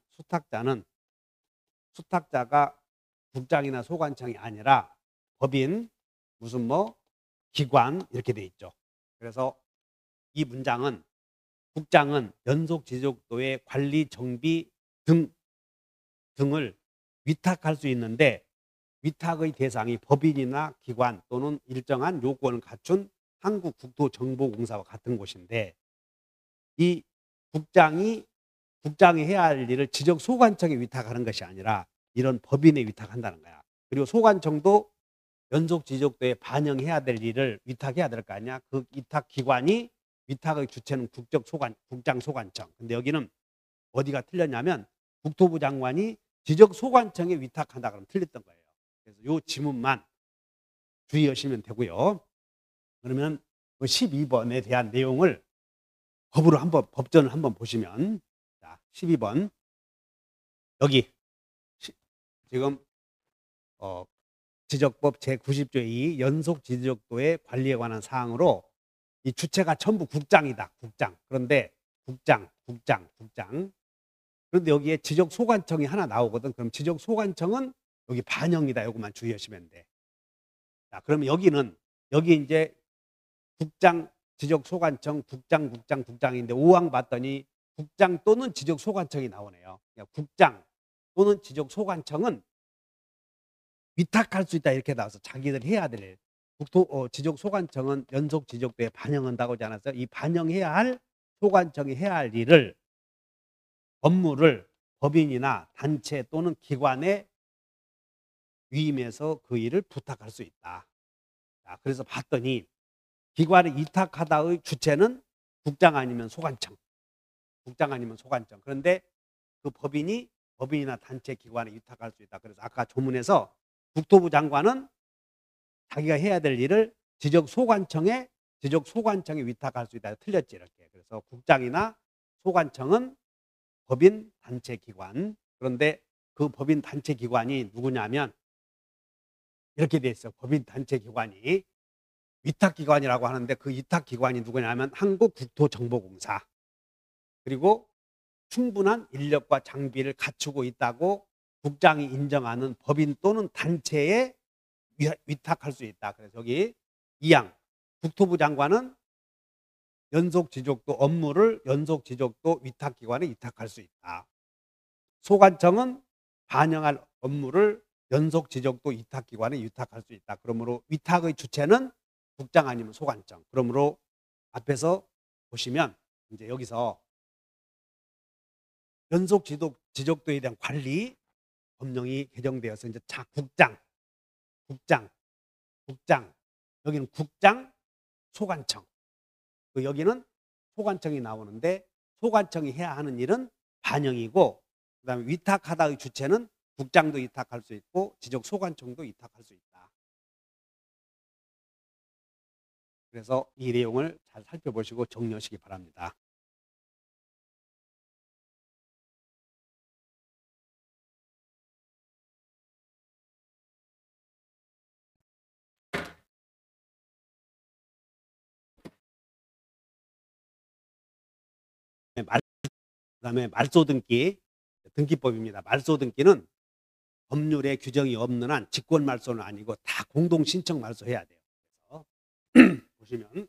수탁자가 국장이나 소관청이 아니라 법인, 무슨 뭐 기관 이렇게 돼 있죠. 그래서 이 문장은 국장은 연속 지적도의 관리 정비 등을 위탁할 수 있는데, 위탁의 대상이 법인이나 기관 또는 일정한 요건을 갖춘 한국국토정보공사와 같은 곳인데, 이 국장이 해야 할 일을 지적 소관청에 위탁하는 것이 아니라 이런 법인에 위탁한다는 거야. 그리고 소관청도 연속 지적도에 반영해야 될 일을 위탁해야 될 거 아니야. 그 위탁 기관이, 위탁의 주체는 국장 소관청. 근데 여기는 어디가 틀렸냐면, 국토부 장관이 지적 소관청에 위탁한다 그러면 틀렸던 거예요. 그래서 요 지문만 주의하시면 되고요. 그러면 12번에 대한 내용을 법전을 한번 보시면, 자, 12번 여기 지금 지적법 제90조의 2 연속 지적도의 관리에 관한 사항으로 이 주체가 전부 국장이다. 국장. 그런데 국장 그런데 여기에 지적소관청이 하나 나오거든. 그럼 지적소관청은 여기 반영이다. 요것만 주의하시면 돼. 자, 그러면 여기 이제 국장, 지적소관청, 국장인데 5항 봤더니 국장 또는 지적소관청이 나오네요. 그러니까 국장 또는 지적소관청은 위탁할 수 있다 이렇게 나와서 자기들 해야 될 지적소관청은 연속 지적도에 반영한다고 하지 않았어요? 이 반영해야 할 소관청이 해야 할 일을 업무를 법인이나 단체 또는 기관에 위임해서 그 일을 부탁할 수 있다. 자, 그래서 봤더니 기관에 위탁하다의 주체는 국장 아니면 소관청. 국장 아니면 소관청. 그런데 그 법인이나 단체 기관에 위탁할 수 있다. 그래서 아까 조문에서 국토부 장관은 자기가 해야 될 일을 지적소관청에 위탁할 수 있다. 틀렸지 이렇게. 그래서 국장이나 소관청은 법인 단체 기관. 그런데 그 법인 단체 기관이 누구냐면 이렇게 돼 있어요. 법인 단체 기관이 위탁기관이라고 하는데 그 위탁기관이 누구냐면 한국국토정보공사. 그리고 충분한 인력과 장비를 갖추고 있다고 국장이 인정하는 법인 또는 단체에 위탁할 수 있다. 그래서 여기 2항 국토부 장관은 연속지적도 업무를 연속지적도 위탁기관에 위탁할 수 있다. 소관청은 반영할 업무를 연속지적도 위탁기관에 위탁할 수 있다. 그러므로 위탁의 주체는 국장 아니면 소관청. 그러므로 앞에서 보시면 이제 여기서 연속지적도에 대한 관리 법령이 개정되어서 이제 국장 여기는 국장 소관청 여기는 소관청이 나오는데 소관청이 해야 하는 일은 반영이고 그다음에 위탁하다의 주체는 국장도 위탁할 수 있고 지적소관청도 위탁할 수 있다. 그래서 이 내용을 잘 살펴보시고 정리하시기 바랍니다. 그다음에 말소등기 등기법입니다. 말소등기는 법률에 규정이 없는 한 직권 말소는 아니고 다 공동 신청 말소해야 돼요. 그래서 보시면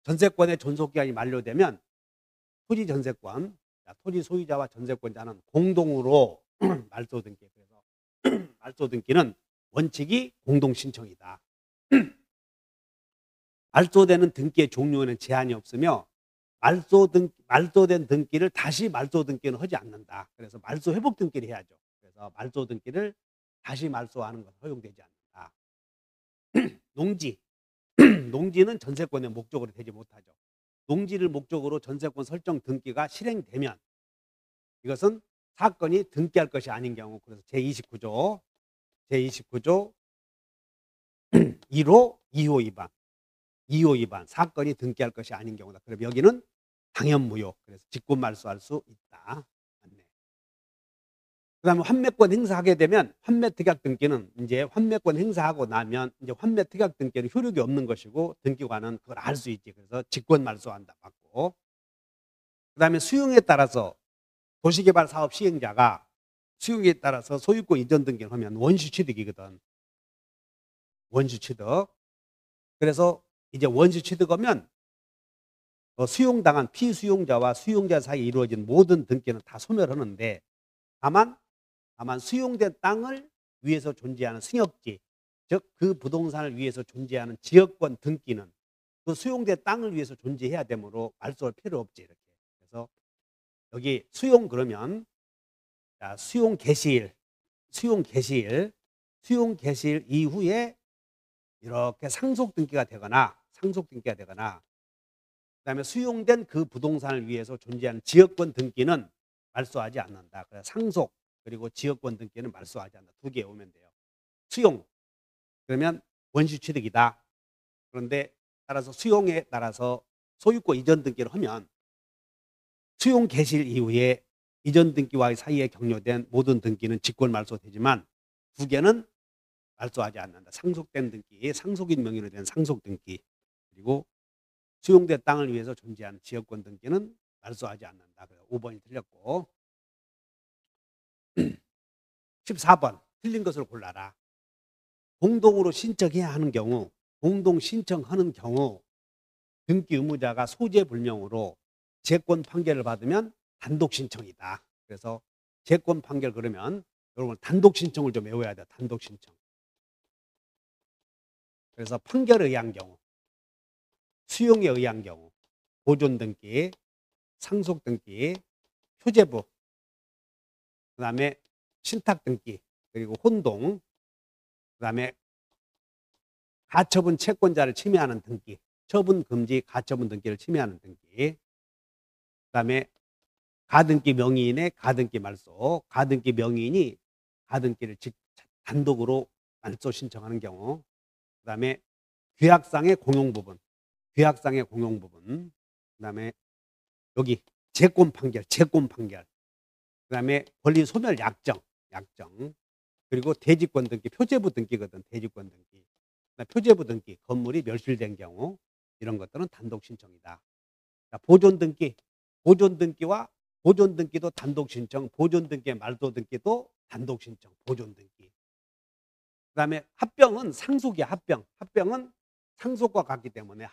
전세권의 존속기간이 만료되면 토지 전세권, 토지 소유자와 전세권자는 공동으로 말소등기. 그래서 말소등기는 원칙이 공동 신청이다. 말소되는 등기의 종류에는 제한이 없으며 말소된 등기를 다시 말소 등기는 하지 않는다. 그래서 말소 회복 등기를 해야죠. 그래서 말소 등기를 다시 말소하는 것은 허용되지 않는다. 농지는 전세권의 목적으로 되지 못하죠. 농지를 목적으로 전세권 설정 등기가 실행되면 이것은 사건이 등기할 것이 아닌 경우 그래서 제29조 1호 2호 위반 사건이 등기할 것이 아닌 경우다. 그럼 여기는 당연 무효. 그래서 직권 말소할 수 있다. 그다음에 환매권 행사하게 되면 환매 특약 등기는 이제 환매권 행사하고 나면 이제 환매 특약 등기는 효력이 없는 것이고 등기관은 그걸 알 수 있지. 그래서 직권 말소한다 맞고. 그다음에 수용에 따라서 도시개발 사업 시행자가 수용에 따라서 소유권 이전 등기를 하면 원시 취득이거든. 원시 취득. 그래서 이제 원시 취득하면 수용당한 피수용자와 수용자 사이에 이루어진 모든 등기는 다 소멸하는데 다만 수용된 땅을 위해서 존재하는 승역지, 즉 그 부동산을 위해서 존재하는 지역권 등기는 그 수용된 땅을 위해서 존재해야 되므로 말소할 필요 없지 이렇게. 그래서 여기 수용 그러면 자, 수용 개시일 이후에 이렇게 상속 등기가 되거나 그다음에 수용된 그 부동산을 위해서 존재하는 지역권 등기는 말소하지 않는다. 그래서 상속 그리고 지역권 등기는 말소하지 않는다. 두 개 오면 돼요. 수용 그러면 원시 취득이다. 그런데 따라서 수용에 따라서 소유권 이전 등기를 하면 수용 개시일 이후에 이전 등기와의 사이에 격려된 모든 등기는 직권 말소되지만 두 개는 말소하지 않는다. 상속된 등기, 상속인 명의로 된 상속 등기 그리고 수용된 땅을 위해서 존재하는 지역권 등기는 말소하지 않는다. 5번이 틀렸고 14번 틀린 것을 골라라. 공동으로 신청해야 하는 경우, 공동 신청하는 경우 등기 의무자가 소재 불명으로 재권 판결을 받으면 단독 신청이다. 그래서 재권 판결 그러면 여러분 단독 신청을 좀 외워야 돼요. 단독 신청. 그래서 판결에 의한 경우, 수용에 의한 경우, 보존 등기, 상속 등기, 표제부, 그다음에 신탁 등기, 그리고 혼동, 그다음에 가처분 채권자를 침해하는 등기, 처분 금지 가처분 등기를 침해하는 등기, 그다음에 가등기 명의인의 가등기 말소, 가등기 명의인이 가등기를 단독으로 말소 신청하는 경우, 그다음에 규약상의 공용 부분, 규약상의 공용 부분, 그다음에 여기 재권 판결, 그다음에 권리 소멸 약정, 그리고 대지권 등기, 표제부 등기거든. 대지권 등기, 표제부 등기, 건물이 멸실된 경우 이런 것들은 단독 신청이다. 보존 등기, 보존 등기도 단독 신청, 보존 등기의 말소 등기도 단독 신청, 보존 등기. 그다음에 합병은 상속이야. 합병은 상속과 같기 때문에,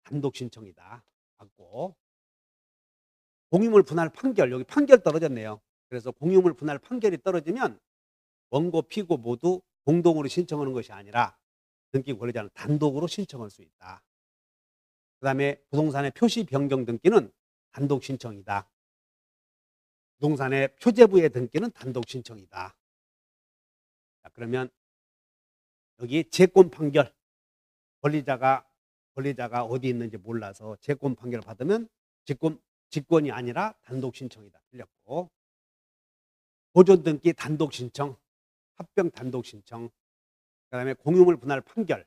단독 신청이다. 맞고, 공유물 분할 판결, 여기 판결 떨어졌네요. 그래서 공유물 분할 판결이 떨어지면 원고 피고 모두 공동으로 신청하는 것이 아니라 등기 권리자는 단독으로 신청할 수 있다. 그다음에 부동산의 표시 변경 등기는 단독 신청이다. 부동산의 표제부의 등기는 단독 신청이다. 자, 그러면 여기 재권 판결, 권리자가 어디 있는지 몰라서 재권 판결을 받으면 직권이 아니라 단독 신청이다. 틀렸고, 보존 등기 단독 신청, 합병 단독 신청, 그다음에 공유물 분할 판결,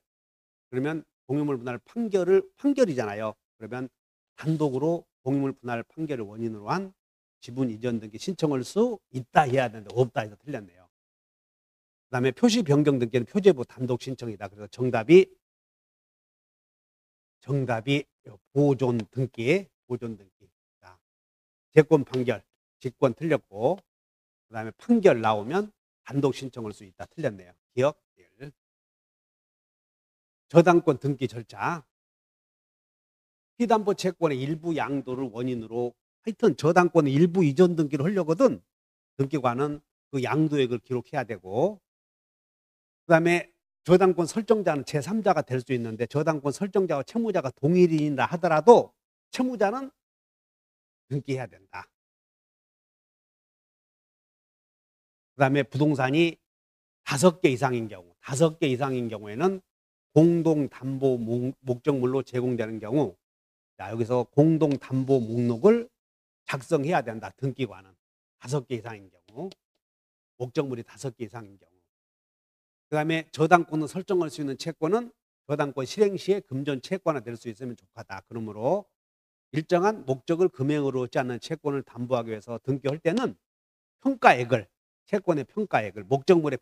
그러면 공유물 분할 판결이잖아요. 그러면 단독으로 공유물 분할 판결을 원인으로 한 지분 이전 등기 신청할 수 있다 해야 되는데 없다 해서 틀렸네요. 그다음에 표시 변경 등기는 표제부 단독 신청이다. 그래서 정답이 보존 등기. 자, 재권 판결, 직권 틀렸고, 그다음에 판결 나오면 단독 신청할 수 있다. 틀렸네요. 기억. 저당권 등기 절차. 피담보 채권의 일부 양도를 원인으로, 하여튼 저당권의 일부 이전 등기를 하려거든 등기관은 그 양도액을 기록해야 되고, 그다음에 저당권 설정자는 제3자가 될 수 있는데 저당권 설정자와 채무자가 동일인이라 하더라도 채무자는 등기해야 된다. 그다음에 부동산이 5개 이상인 경우에는 공동담보 목적물로 제공되는 경우, 자, 여기서 공동담보 목록을 작성해야 된다. 등기관은 5개 이상인 경우, 목적물이 5개 이상인 경우. 그다음에 저당권을 설정할 수 있는 채권은 저당권 실행 시에 금전 채권화 될 수 있으면 좋겠다. 그러므로 일정한 목적을 금액으로 얻지 않는 채권을 담보하기 위해서 등기할 때는 평가액을, 채권의 평가액을, 목적물의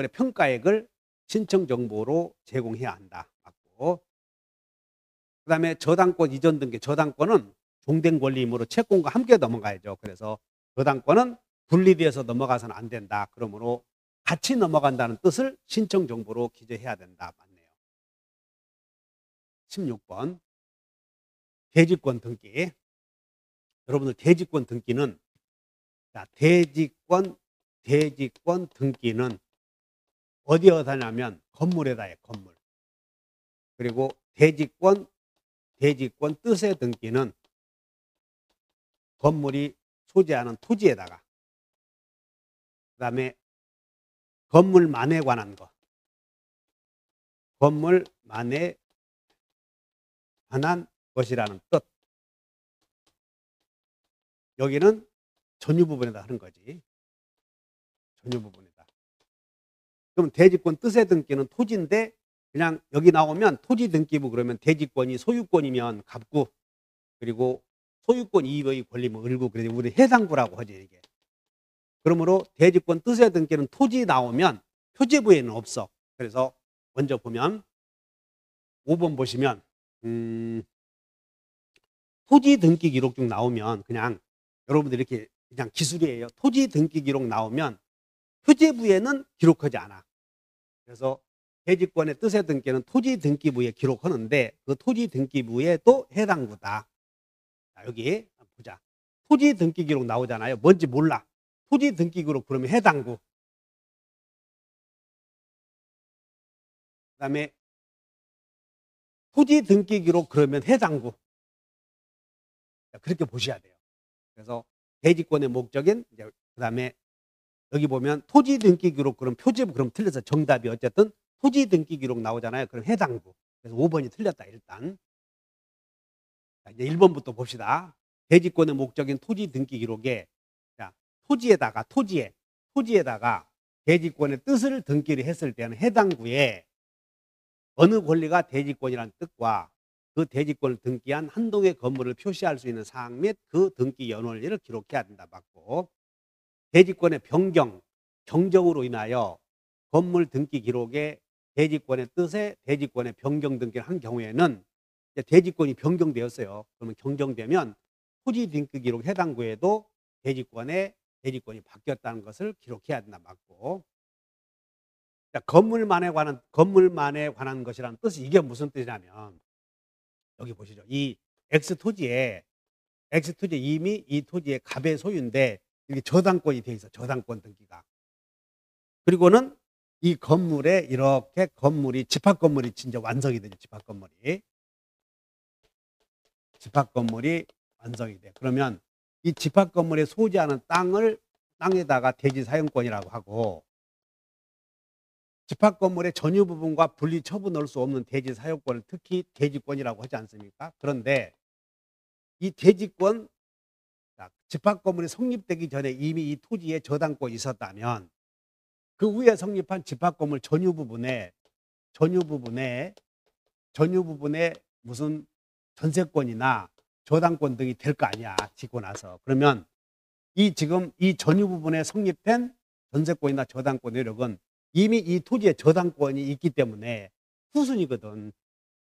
평가액을 신청 정보로 제공해야 한다. 맞고, 그다음에 저당권 이전 등기, 저당권은 종된 권리이므로 채권과 함께 넘어가야죠. 그래서 저당권은 분리돼서 넘어가서는 안 된다. 그러므로 같이 넘어간다는 뜻을 신청 정보로 기재해야 된다. 맞네요. 16번 대지권 등기. 여러분들 대지권 등기는, 자, 대지권 등기는 어디에 하냐면 건물에다 해. 건물. 그리고 대지권 뜻의 등기는 건물이 소재하는 토지에다가, 그다음에 건물만에 관한 것, 건물만에 관한 것이라는 뜻. 여기는 전유 부분에다 하는 거지. 전유 부분에다. 그럼 대지권 뜻의 등기는 토지인데 그냥 여기 나오면 토지 등기부 그러면 대지권이 소유권이면 갑구, 그리고 소유권 이외의 권리면 을구, 그래서 우리 해당구라고 하지 이게. 그러므로 대지권 뜻의 등기는 토지 나오면 표제부에는 없어. 그래서 먼저 보면 5번 보시면 토지 등기 기록 중 나오면 그냥 여러분들 이렇게 그냥 기술이에요. 토지 등기 기록 나오면 표제부에는 기록하지 않아. 그래서 대지권의 뜻의 등기는 토지 등기부에 기록하는데 그 토지 등기부에도 해당구다. 자, 여기 보자. 토지 등기 기록 나오잖아요. 뭔지 몰라. 토지 등기 기록 그러면 해당구. 그다음에 토지 등기 기록 그러면 해당구. 그렇게 보셔야 돼요. 그래서 대지권의 목적인 이제 그다음에 여기 보면 토지 등기 기록 그럼 표제부 그럼 틀려서 정답이 어쨌든 토지 등기 기록 나오잖아요. 그럼 해당구. 그래서 5번이 틀렸다 일단. 자, 이제 1번부터 봅시다. 대지권의 목적인 토지 등기 기록에 자, 토지에다가 대지권의 뜻을 등기를 했을 때는 해당구에 어느 권리가 대지권이라는 뜻과 그 대지권을 등기한 한동의 건물을 표시할 수 있는 사항 및 그 등기 연월일을 기록해야 된다 맞고 대지권의 변경, 경정으로 인하여 건물 등기 기록에 대지권의 뜻에 대지권의 변경 등기를 한 경우에는 대지권이 변경되었어요. 그러면 경정되면 토지 등기 기록 해당구에도 대지권이 바뀌었다는 것을 기록해야 된다 맞고 자, 건물만에 관한 것이라는 뜻이 이게 무슨 뜻이냐면 여기 보시죠. 이 X토지에 이미 이 토지의 갑의 소유인데 이게 저당권이 돼 있어. 저당권 등기가. 그리고는 이 건물에 이렇게 집합 건물이 진짜 완성이 되죠. 집합 건물이 완성이 돼. 그러면 이 집합 건물에 소지하는 땅에다가 대지 사용권이라고 하고 집합 건물의 전유 부분과 분리 처분할 수 없는 대지 사용권을 특히 대지권이라고 하지 않습니까? 그런데 이 대지권 집합 건물이 성립되기 전에 이미 이 토지에 저당권이 있었다면 그 후에 성립한 집합 건물 전유 부분에 무슨 전세권이나 저당권 등이 될 거 아니야. 짓고 나서. 그러면 지금 이 전유 부분에 성립된 전세권이나 저당권 효력은 이미 이 토지에 저당권이 있기 때문에 후순위거든.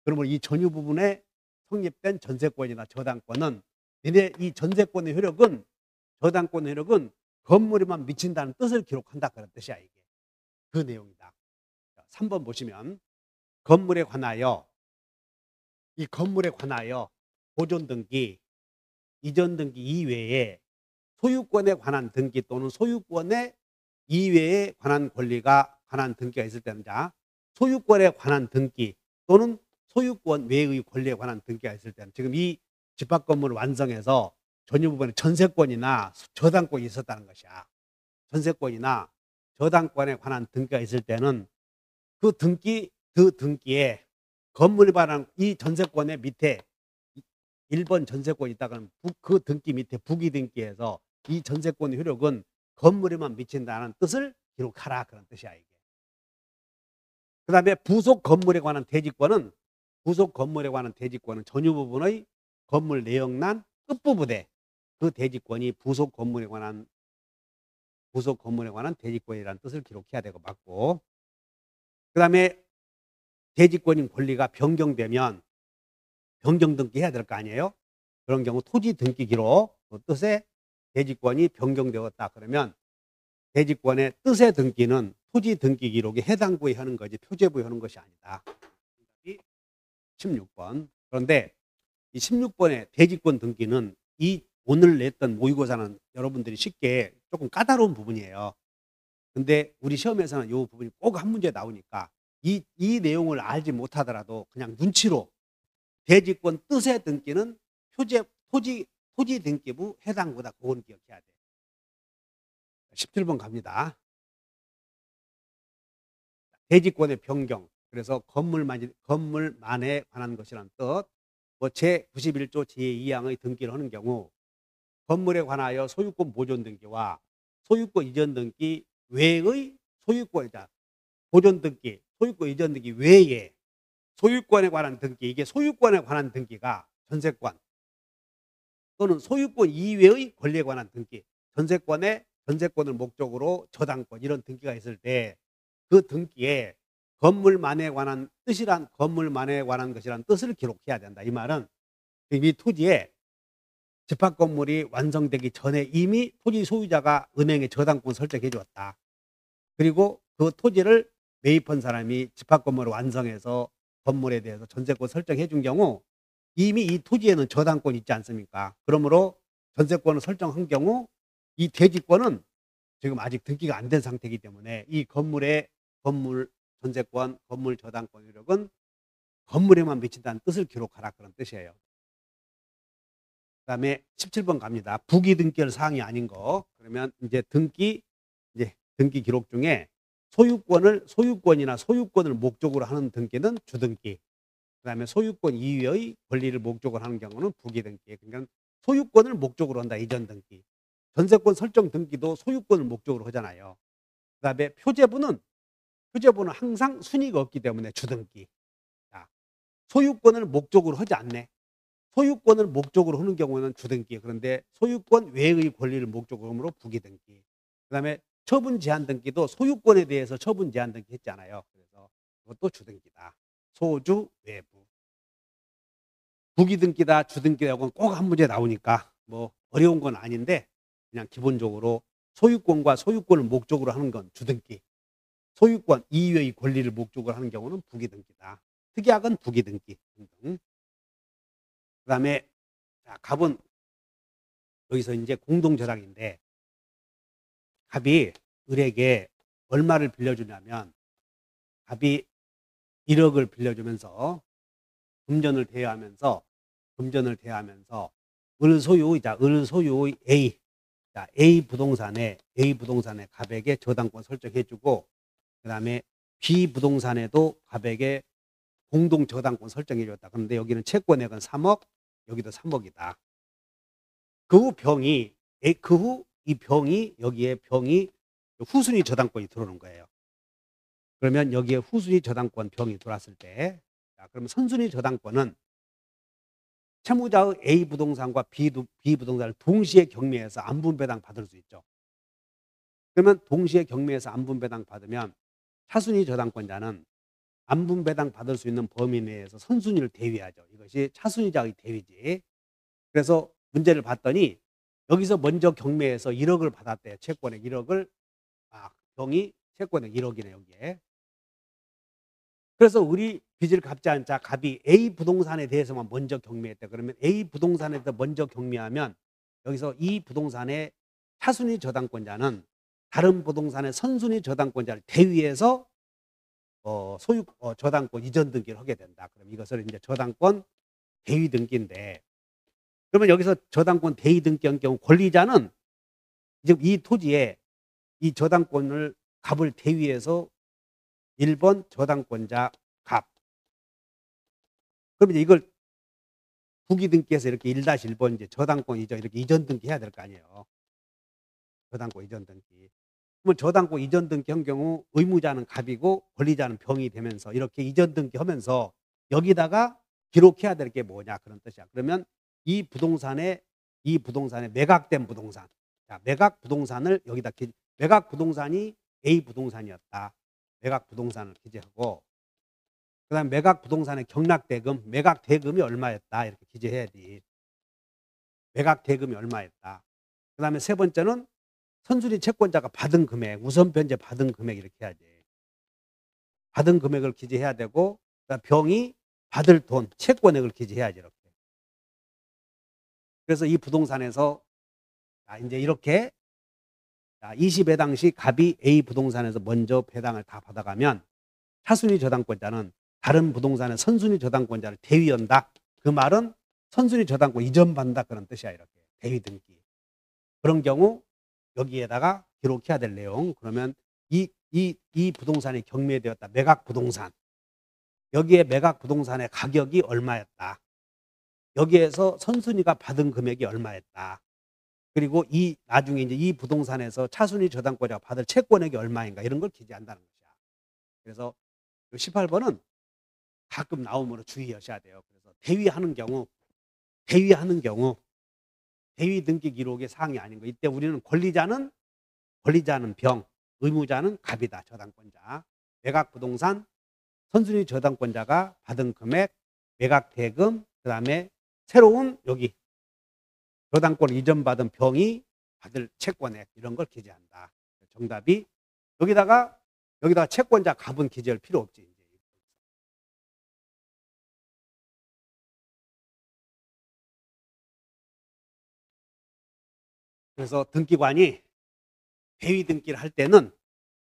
그러면 이 전유 부분에 성립된 전세권이나 저당권은 이 전세권의 효력은 저당권의 효력은 건물에만 미친다는 뜻을 기록한다 그런 뜻이야 이게. 그 내용이다. 3번 보시면 건물에 관하여 보존 등기, 이전 등기 이외에 소유권에 관한 등기 또는 소유권에 이외에 관한 등기가 있을 때는 소유권에 관한 등기 또는 소유권 외의 권리에 관한 등기가 있을 때는 지금 이 집합 건물을 완성해서 전유 부분에 전세권이나 저당권이 있었다는 것이야. 전세권이나 저당권에 관한 등기가 있을 때는 그 등기에 건물에 관한 이 전세권의 밑에 1번 전세권이 있다가는 그 등기 밑에 부기 등기에서 이 전세권의 효력은 건물에만 미친다는 뜻을 기록하라 그런 뜻이야 이게. 그 다음에 부속 건물에 관한 대지권은 전유 부분의 건물 내역란 끝부분에 그 대지권이 부속 건물에 관한 대지권이라는 뜻을 기록해야 되고 맞고 그 다음에 대지권인 권리가 변경되면 변경 등기해야 될 거 아니에요. 그런 경우 토지 등기 기록 그 뜻에 대지권이 변경되었다 그러면 대지권의 뜻의 등기는 토지 등기 기록에 해당구에 하는 거지 표제부에 하는 것이 아니다. 16번. 그런데 이 16번의 대지권 등기는 이 오늘 냈던 모의고사는 여러분들이 쉽게 조금 까다로운 부분이에요. 근데 우리 시험에서는 이 부분이 꼭 한 문제 나오니까 이 내용을 알지 못하더라도 그냥 눈치로 대지권 뜻의 등기는 토지 등기부 해당구다. 그건 기억해야 돼. 17번 갑니다. 대지권의 변경. 그래서 건물만에 관한 것이라는 뜻. 제91조 제2항의 등기를 하는 경우 건물에 관하여 소유권 보존 등기와 소유권 이전 등기 외의 소유권이다. 보존 등기, 소유권 이전 등기 외에 소유권에 관한 등기, 이게 소유권에 관한 등기가 전세권 또는 소유권 이외의 권리에 관한 등기, 전세권을 목적으로 저당권 이런 등기가 있을 때 그 등기에 건물만에 관한 것이란 뜻을 기록해야 된다. 이 말은 이 토지에 집합 건물이 완성되기 전에 이미 토지 소유자가 은행에 저당권 설정해 주었다. 그리고 그 토지를 매입한 사람이 집합 건물을 완성해서 건물에 대해서 전세권 설정해 준 경우 이미 이 토지에는 저당권이 있지 않습니까? 그러므로 전세권을 설정한 경우 이 대지권은 지금 아직 등기가 안 된 상태이기 때문에 이 건물의 건물 전세권, 건물 저당권 효력은 건물에만 미친다는 뜻을 기록하라, 그런 뜻이에요. 그다음에 17번 갑니다. 부기 등기할 사항이 아닌 거. 그러면 이제 등기 기록 중에 소유권이나 소유권을 목적으로 하는 등기는 주등기. 그다음에 소유권 이외의 권리를 목적으로 하는 경우는 부기 등기. 그러니까 소유권을 목적으로 한다, 이전 등기. 전세권 설정 등기도 소유권을 목적으로 하잖아요. 그다음에 표제부는 항상 순위가 없기 때문에 주등기. 자, 소유권을 목적으로 하지 않네. 소유권을 목적으로 하는 경우는 주등기. 그런데 소유권 외의 권리를 목적으로 하므로 부기등기. 그다음에 처분 제한 등기도 소유권에 대해서 처분 제한 등기 했잖아요. 그래서 그것도 주등기다. 소주 외부. 부기등기다 주등기라고는 꼭 한 문제 나오니까 뭐 어려운 건 아닌데 그냥 기본적으로 소유권과 소유권을 목적으로 하는 건 주등기. 소유권 이외의 권리를 목적으로 하는 경우는 부기등기다. 특약은 부기등기 등등. 그다음에 자, 갑은 여기서 이제 공동저당인데 갑이 을에게 얼마를 빌려주냐면 갑이 1억을 빌려주면서 금전을 대여하면서 을 소유의 A 부동산에 갑에게 저당권 설정해주고 그다음에 B 부동산에도 갑에게 공동 저당권 설정해줬다. 그런데 여기는 채권액은 3억, 여기도 3억이다. 그 후 이 병이 여기에 후순위 저당권이 들어오는 거예요. 그러면 여기에 후순위 저당권 병이 들어왔을 때, 자, 그러면 선순위 저당권은 채무자의 A 부동산과 B 부동산을 동시에 경매해서 안분배당 받을 수 있죠. 그러면 동시에 경매해서 안분배당 받으면 차순위 저당권자는 안분배당 받을 수 있는 범위 내에서 선순위를 대위하죠. 이것이 차순위자의 대위지. 그래서 문제를 봤더니 여기서 먼저 경매해서 1억을 받았대요. 채권액 1억을. 병이 채권액 1억이네 여기에. 그래서 우리 빚을 갚지 않은 자 갑이 A 부동산에 대해서만 먼저 경매했다. 그러면 A 부동산에 대해서 먼저 경매하면 여기서 이 부동산의 차순위 저당권자는 다른 부동산의 선순위 저당권자를 대위해서 저당권 이전 등기를 하게 된다. 그럼 이것을 이제 저당권 대위 등기인데, 그러면 여기서 저당권 대위 등기한 경우 권리자는 지금 이 토지에 이 저당권을 갑을 대위해서 1번 저당권자 갑. 그럼 이제 이걸 부기 등기해서 이렇게 1-1번 이제 저당권 이전 이렇게 이전 등기 해야 될 거 아니에요. 저당권 이전 등기. 그러면 저당권 이전 등기 한 경우 의무자는 갑이고 권리자는 병이 되면서 이렇게 이전 등기 하면서 여기다가 기록해야 될 게 뭐냐, 그런 뜻이야. 그러면 이 부동산에 매각된 부동산. 자, 매각 부동산을 여기다 매각 부동산이 A 부동산이었다. 매각 부동산을 기재하고 그다음 매각 부동산의 경락대금, 매각 대금이 얼마였다 이렇게 기재해야지. 매각 대금이 얼마였다. 그다음에 세 번째는 선순위 채권자가 받은 금액, 우선 변제 받은 금액 이렇게 해야지. 받은 금액을 기재해야 되고 그다음 병이 받을 돈, 채권액을 기재해야지 이렇게. 그래서 이 부동산에서 이제 이렇게 20회 당시 갑이 A 부동산에서 먼저 배당을 다 받아가면 차순위 저당권자는 다른 부동산의 선순위 저당권자를 대위한다. 그 말은 선순위 저당권 이전받는다 그런 뜻이야. 이렇게 대위 등기. 그런 경우 여기에다가 기록해야 될 내용. 그러면 이 부동산이 경매되었다. 매각 부동산. 여기에 매각 부동산의 가격이 얼마였다. 여기에서 선순위가 받은 금액이 얼마였다. 그리고 나중에 이제 이 부동산에서 차순위 저당권자가 받을 채권액이 얼마인가 이런 걸 기재한다는 것이야. 그래서 18번은 가끔 나오므로 주의하셔야 돼요. 그래서 대위하는 경우 대위 등기 기록의 사항이 아닌 거. 이때 우리는 권리자는 병, 의무자는 갑이다. 저당권자. 매각 부동산, 선순위 저당권자가 받은 금액, 매각 대금, 그다음에 새로운 여기 저당권 이전받은 병이 받을 채권액 이런 걸 기재한다. 정답이 여기다가 채권자 갑은 기재할 필요 없지. 이제. 그래서 등기관이 대위 등기를 할 때는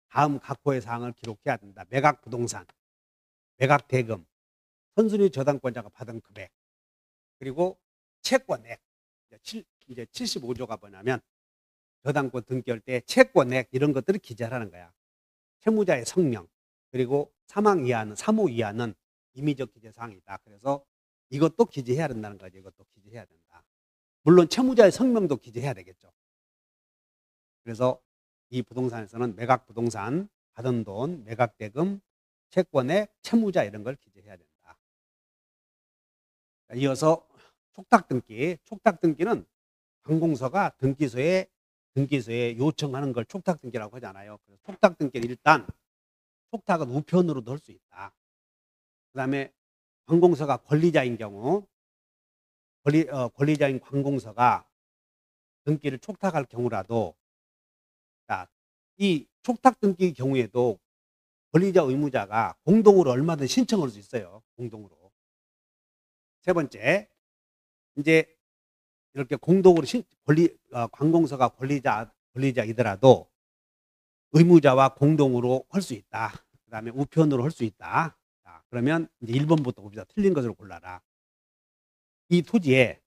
다음 각호의 사항을 기록해야 된다. 매각 부동산, 매각 대금, 선순위 저당권자가 받은 금액, 그리고 채권액. 이제 75조가 뭐냐면 저당권 등기할 때 채권액 이런 것들을 기재하라는 거야. 채무자의 성명, 그리고 사망 이하는, 사무 이하는 임의적 기재 사항이다. 그래서 이것도 기재해야 된다는 거지. 이것도 기재해야 된다. 물론 채무자의 성명도 기재해야 되겠죠. 그래서 이 부동산에서는 매각 부동산, 받은 돈, 매각 대금, 채권액, 채무자 이런 걸 기재해야 된다. 이어서 촉탁 등기. 촉탁 등기는 관공서가 등기소에 요청하는 걸 촉탁 등기라고 하잖아요. 그래서 촉탁 등기는 일단 촉탁은 우편으로도 할 수 있다. 그다음에 관공서가 권리자인 경우 권리자인 관공서가 등기를 촉탁할 경우라도 이 촉탁 등기 경우에도 권리자 의무자가 공동으로 얼마든 신청할 수 있어요. 공동으로. 세 번째, 이제 이렇게 공동으로 관공서가 권리자이더라도 의무자와 공동으로 할 수 있다. 그 다음에 우편으로 할 수 있다. 자, 그러면 이제 1번부터 봅시다. 틀린 것으로 골라라. 이 토지에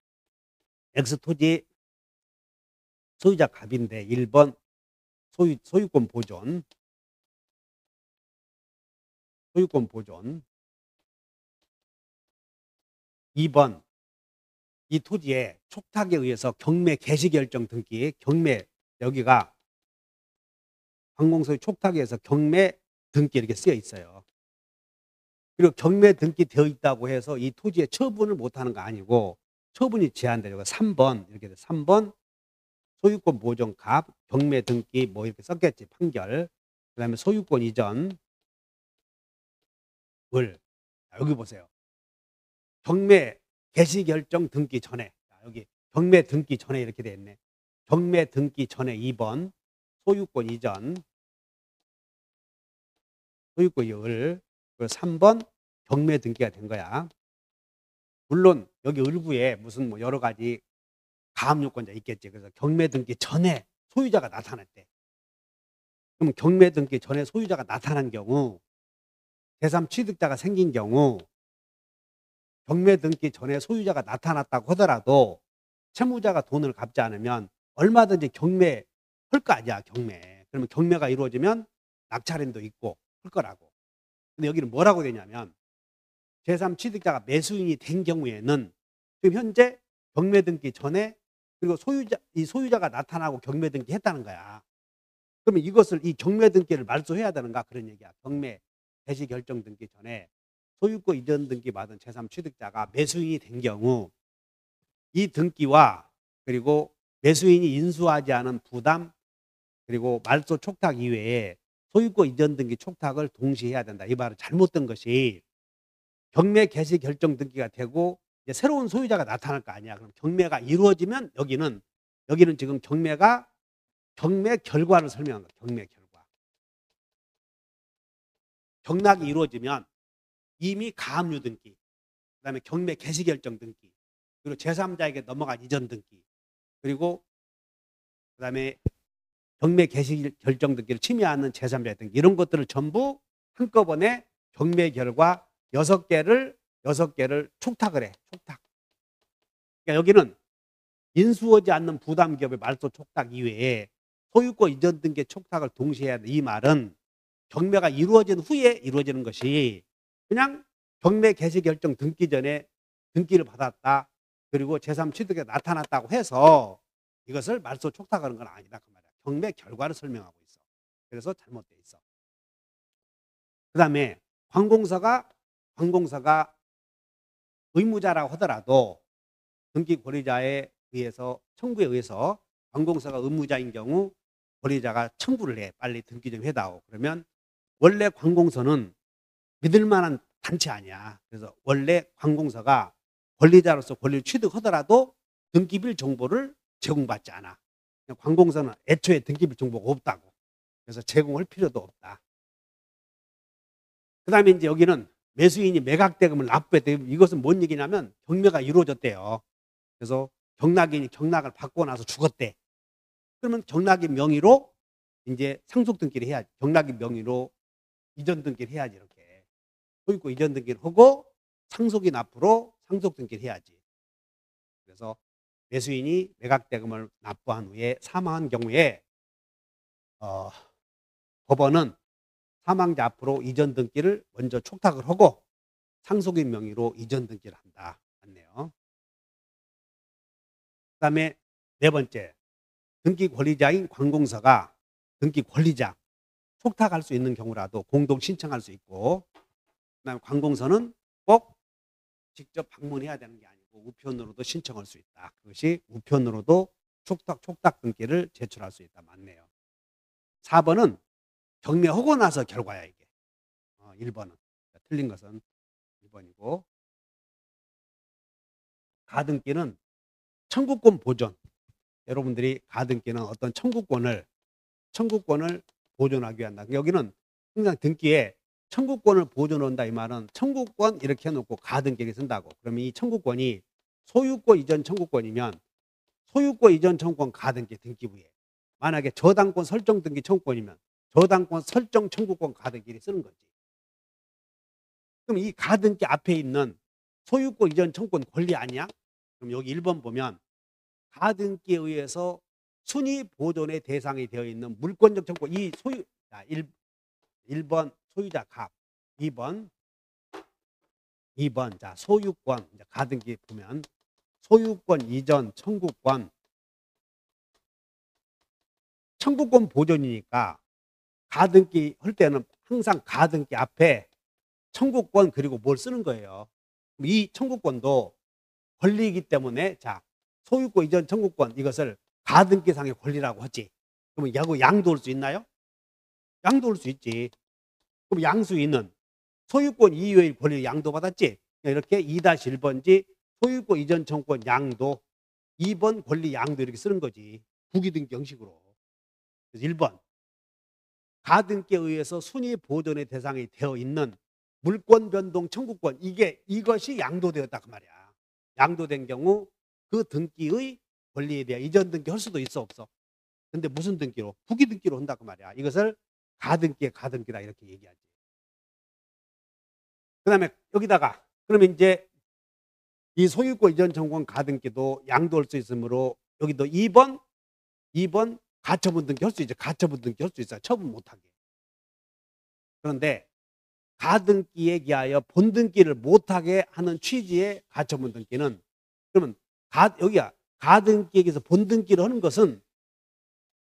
X토지 소유자 갑인데 1번 소유권 보존 2번 이 토지에 촉탁에 의해서 경매 개시결정 등기 여기가 관공서의 촉탁에 의해서 경매 등기 이렇게 쓰여 있어요. 그리고 경매 등기 되어 있다고 해서 이 토지에 처분을 못하는 거 아니고 처분이 제한되죠. 3번 이렇게 돼. 3번 소유권 보존 갑 경매 등기 뭐 이렇게 썼겠지. 판결. 그 다음에 소유권 이전 을 여기 보세요. 경매 개시결정 등기 전에 여기 경매 등기 전에 이렇게 돼 있네. 경매 등기 전에 2번 소유권 이전 소유권 이을 3번 경매 등기가 된 거야. 물론 여기 을구에 무슨 뭐 여러 가지 가압 요건자 있겠지. 그래서 경매 등기 전에 소유자가 나타났대. 그럼 경매 등기 전에 소유자가 나타난 경우 제3 취득자가 생긴 경우 경매 등기 전에 소유자가 나타났다고 하더라도 채무자가 돈을 갚지 않으면 얼마든지 경매할 거 아니야. 경매. 그러면 경매가 이루어지면 낙찰인도 있고 할 거라고. 근데 여기는 뭐라고 되냐면 제3 취득자가 매수인이 된 경우에는 지금 현재 경매 등기 전에 그리고 소유자가 나타나고 경매 등기 했다는 거야. 그러면 이 경매 등기를 말소해야 되는가 그런 얘기야. 경매 개시 결정 등기 전에 소유권 이전 등기 받은 제3 취득자가 매수인이 된 경우 이 등기와 그리고 매수인이 인수하지 않은 부담 그리고 말소 촉탁 이외에 소유권 이전 등기 촉탁을 동시에 해야 된다. 이 말은 잘못된 것이 경매 개시 결정 등기가 되고 이제 새로운 소유자가 나타날 거 아니야. 그럼 경매가 이루어지면 여기는 지금 경매 결과를 설명한 거야. 경매 결과. 경락이 이루어지면 이미 가압류 등기, 그다음에 경매 개시 결정 등기, 그리고 제3자에게 넘어간 이전 등기, 그리고 그다음에 경매 개시 결정 등기를 침해하는 제3자 등기 이런 것들을 전부 한꺼번에 경매 결과 6개를 촉탁을 해. 촉탁. 그러니까 여기는 인수하지 않는 부담기업의 말소 촉탁 이외에 소유권 이전 등기 촉탁을 동시에 해야 돼. 이 말은 경매가 이루어진 후에 이루어지는 것이 그냥 경매 개시 결정 등기 전에 등기를 받았다. 그리고 제3 취득에 나타났다고 해서 이것을 말소 촉탁하는 건 아니다. 그 말이야. 경매 결과를 설명하고 있어. 그래서 잘못돼 있어. 그 다음에 관공서가 의무자라고 하더라도 등기 권리자에 의해서 청구에 의해서 관공서가 의무자인 경우 권리자가 청구를 해. 빨리 등기 좀 해다오. 그러면 원래 관공서는 믿을 만한 단체 아니야. 그래서 원래 관공서가 권리자로서 권리를 취득하더라도 등기빌 정보를 제공받지 않아. 관공서는 애초에 등기빌 정보가 없다고. 그래서 제공할 필요도 없다. 그다음에 이제 여기는 매수인이 매각대금을 납부했대. 이것은 뭔 얘기냐면 경매가 이루어졌대요. 그래서 경락인이 경락을 받고 나서 죽었대. 그러면 경락인 명의로 이제 상속 등기를 해야지. 경락인 명의로 이전 등기를 해야지. 이렇게 소유권 이전 등기를 하고 상속인 앞으로 상속 등기를 해야지. 그래서 매수인이 매각대금을 납부한 후에 사망한 경우에 법원은 사망자 앞으로 이전 등기를 먼저 촉탁을 하고 상속인 명의로 이전 등기를 한다. 맞네요. 그다음에 네 번째, 등기 권리자인 관공서가 등기 권리자 촉탁할 수 있는 경우라도 공동 신청할 수 있고, 그다음에 관공서는 꼭 직접 방문해야 되는 게 아니고 우편으로도 신청할 수 있다. 그것이 우편으로도 촉탁 등기를 제출할 수 있다. 맞네요. 4번은 경매하고 나서 결과야 이게. 1번은 틀린 것은 1번이고, 가등기는 청구권 보존. 여러분들이 가등기는 어떤 청구권을 보존하기 위한 다. 여기는 항상 등기에 청구권을 보존한다 이 말은 청구권 이렇게 해놓고 가등기에 쓴다고. 그러면 이 청구권이 소유권 이전 청구권이면 소유권 이전 청구권 가등기 등기부에, 만약에 저당권 설정 등기 청구권이면 저당권 설정 청구권 가등기를 쓰는 거지. 그럼 이 가등기 앞에 있는 소유권 이전 청구권 권리 아니야? 그럼 여기 1번 보면 가등기에 의해서 순위 보존의 대상이 되어 있는 물권적 청구권, 이 소유, 자, 1번 소유자 갑, 2번 자, 소유권, 이제 가등기 보면 소유권 이전 청구권 보존이니까 가등기 할 때는 항상 가등기 앞에 청구권 그리고 뭘 쓰는 거예요. 이 청구권도 권리이기 때문에, 자, 소유권 이전 청구권 이것을 가등기상의 권리라고 하지. 그러면 양도할 수 있나요? 양도할 수 있지. 그럼 양수인은 소유권 이외의 권리를 양도받았지. 이렇게 2-1번지 소유권 이전 청구권 양도, 2번 권리 양도 이렇게 쓰는 거지. 부기등기 형식으로. 그래서 1번 가등기에 의해서 순위 보존의 대상이 되어 있는 물권 변동 청구권, 이것이 양도되었다 그 말이야. 양도된 경우 그 등기의 권리에 대한 이전 등기 할 수도 있어 없어? 근데 무슨 등기로? 부기등기로 한다 그 말이야. 이것을 가등기다 이렇게 얘기하지. 그 다음에 여기다가 그러면 이제 이 소유권 이전 청구권 가등기도 양도할 수 있으므로 여기도 2번 가처분 등기 할 수 있죠. 가처분 등기 할 수 있어요. 처분 못하게. 그런데 가등기에 기하여 본등기를 못하게 하는 취지의 가처분 등기는, 그러면 여기야 가등기에서 본등기를 하는 것은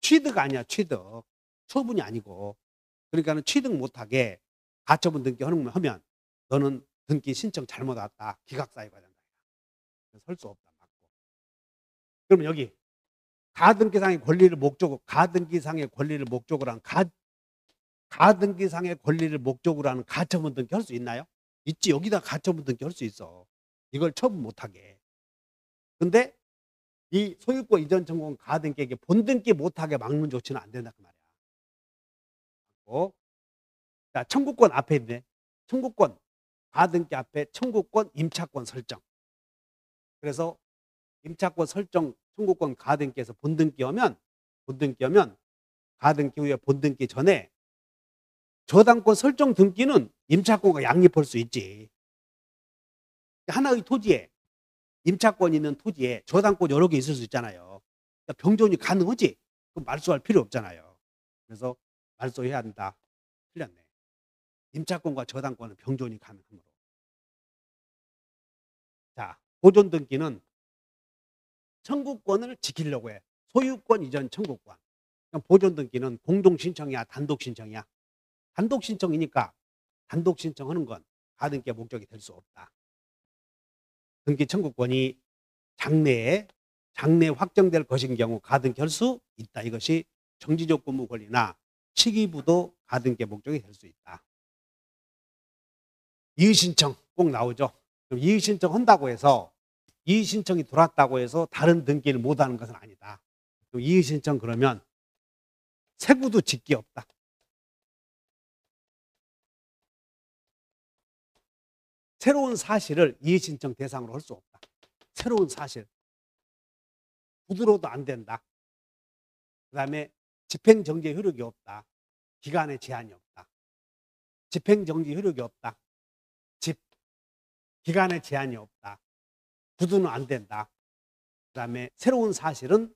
취득 아니야. 취득. 처분이 아니고. 그러니까 취득 못하게 가처분 등기 하면 너는 등기 신청 잘못 왔다. 기각사유가 된다. 설 수 없다. 맞고. 그러면 여기 가등기상의 권리를 목적으로, 가등기상의 권리를 목적으로 한 가등기상의 권리를 목적으로 하는 가처분 등기 할 수 있나요? 있지. 여기다 가처분 등기 할 수 있어. 이걸 처분 못하게. 근데 이 소유권 이전 청구권 가등기에게 본등기 못하게 막는 조치는 안 된다 그 말이야. 자, 청구권 앞에 있네. 청구권 가등기 앞에 청구권 임차권 설정. 그래서 임차권 설정 청구권 가등기에서 본등기하면 가등기 후에 본등기 전에 저당권 설정 등기는 임차권과 양립할 수 있지. 하나의 토지에 임차권이 있는 토지에 저당권 여러 개 있을 수 있잖아요. 그러니까 병존이 가능하지. 그럼 말소할 필요 없잖아요. 그래서 말소해야 한다. 틀렸네. 임차권과 저당권은 병존이 가능하므로. 자, 보존 등기는 청구권을 지키려고 해. 소유권 이전 청구권. 보존 등기는 공동 신청이야, 단독 신청이야? 단독 신청이니까 단독 신청하는 건 가등기의 목적이 될 수 없다. 등기 청구권이 장래에 확정될 것인 경우 가등기할 수 있다. 이것이 정지적 근무 권리나 시기부도 가등기의 목적이 될 수 있다. 이의신청 꼭 나오죠. 그럼 이의신청 한다고 해서 이의 신청이 들어왔다고 해서 다른 등기를 못하는 것은 아니다. 이의 신청 그러면 세구도 직기 없다. 새로운 사실을 이의 신청 대상으로 할 수 없다. 새로운 사실. 구두로도 안 된다. 그 다음에 집행정지 효력이 없다. 기간의 제한이 없다. 집행정지 효력이 없다. 기간의 제한이 없다. 구두는 안 된다. 그 다음에 새로운 사실은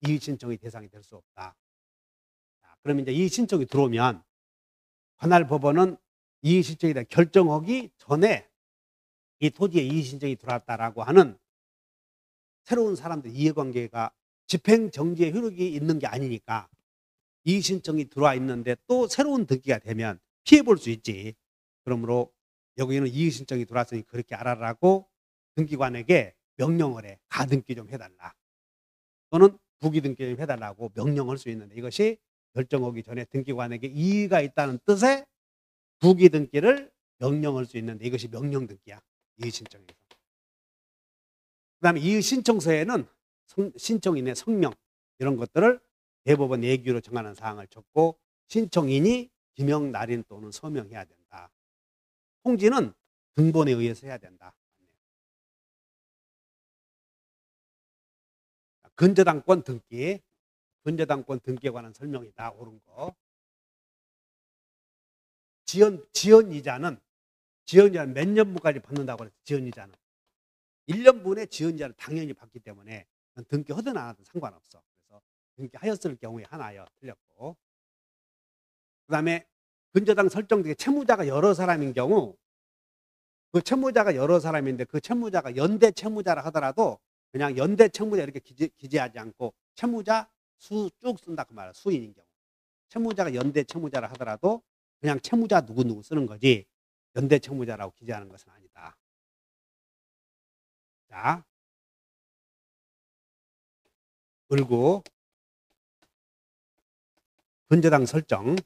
이의 신청의 대상이 될 수 없다. 자, 그러면 이제 이의 신청이 들어오면 관할 법원은 이의 신청에 대해 결정하기 전에 이 토지에 이의 신청이 들어왔다라고 하는 새로운 사람들 이해관계가 집행정지의 효력이 있는 게 아니니까 이의 신청이 들어와 있는데 또 새로운 등기가 되면 피해 볼 수 있지. 그러므로 여기는 이의 신청이 들어왔으니 그렇게 알아라고 등기관에게 명령을 해. 가등기 좀 해달라. 또는 부기등기 좀 해달라고 명령할 수 있는데 이것이 결정하기 전에 등기관에게 이의가 있다는 뜻의 부기등기를 명령할 수 있는데 이것이 명령등기야. 이의 신청에서. 그 다음에 이의 신청서에는 신청인의 성명 이런 것들을 대법원 예규로 정하는 사항을 적고 신청인이 기명, 날인 또는 서명해야 된다. 통지는 등본에 의해서 해야 된다. 근저당권 등기, 근저당권 등기에 관한 설명이다. 옳은 거. 지연이자는 몇 년분까지 받는다고 그랬어. 지연이자는 1년분의 지연이자를 당연히 받기 때문에 등기 하든 안 하든 상관없어. 그래서 등기하였을 경우에 하나여 틀렸고. 그 다음에 근저당 설정등기 채무자가 여러 사람인 경우 그 채무자가 여러 사람인데 그 채무자가 연대 채무자라 하더라도 그냥 연대 채무자 이렇게 기재하지 않고 채무자 수 쭉 쓴다 그 말이야. 수인인 경우. 채무자가 연대 채무자라 하더라도 그냥 채무자 누구누구 쓰는 거지 연대 채무자라고 기재하는 것은 아니다. 자, 을구 근저당 설정.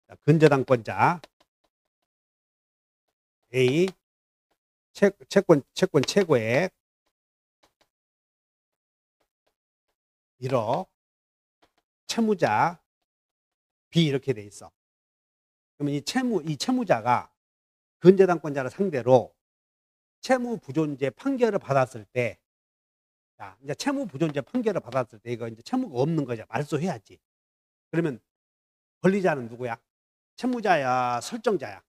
자, 근저당권자 A 채권 최고액 1억 채무자 B 이렇게 돼 있어. 그러면 이 채무자가 근저당권자를 상대로 채무 부존재 판결을 받았을 때, 자, 이제 채무 부존재 판결을 받았을 때 이거 이제 채무가 없는 거죠. 말소해야지. 그러면 권리자는 누구야? 채무자야, 설정자야.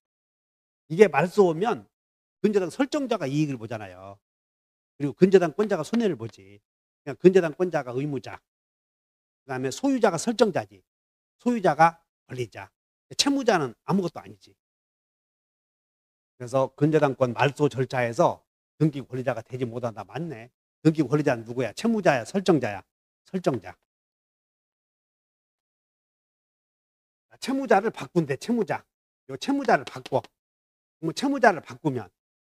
이게 말소오면 근저당 설정자가 이익을 보잖아요. 그리고 근저당권자가 손해를 보지. 그냥 근저당권자가 의무자. 그다음에 소유자가 설정자지. 소유자가 권리자. 채무자는 아무것도 아니지. 그래서 근저당권 말소 절차에서 등기 권리자가 되지 못한다. 맞네. 등기 권리자는 누구야? 채무자야, 설정자야? 설정자. 채무자를 바꾼대. 채무자. 요 채무자를 바꿔. 그럼 채무자를 바꾸면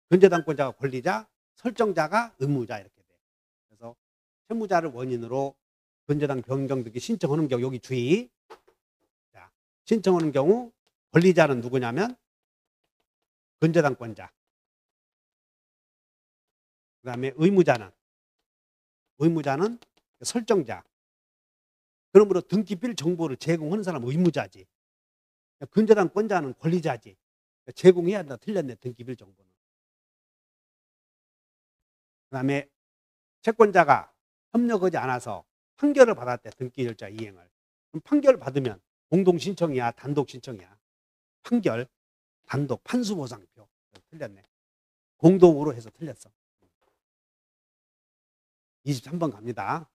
근저당권자가 권리자, 설정자가 의무자 이렇게 돼. 그래서 채무자를 원인으로 근저당 변경 등기 신청하는 경우 여기 주의. 자, 신청하는 경우 권리자는 누구냐면 근저당권자. 그 다음에 의무자는 설정자. 그러므로 등기빌 정보를 제공하는 사람은 의무자지. 근저당권자는 권리자지. 제공해야 한다. 틀렸네. 등기빌 정보는. 그 다음에 채권자가 협력하지 않아서 판결을 받았대. 등기일자 이행을. 그럼 판결을 받으면 공동신청이야? 단독신청이야? 판결, 단독, 판수보상표. 틀렸네. 공동으로 해서 틀렸어. 23번 갑니다.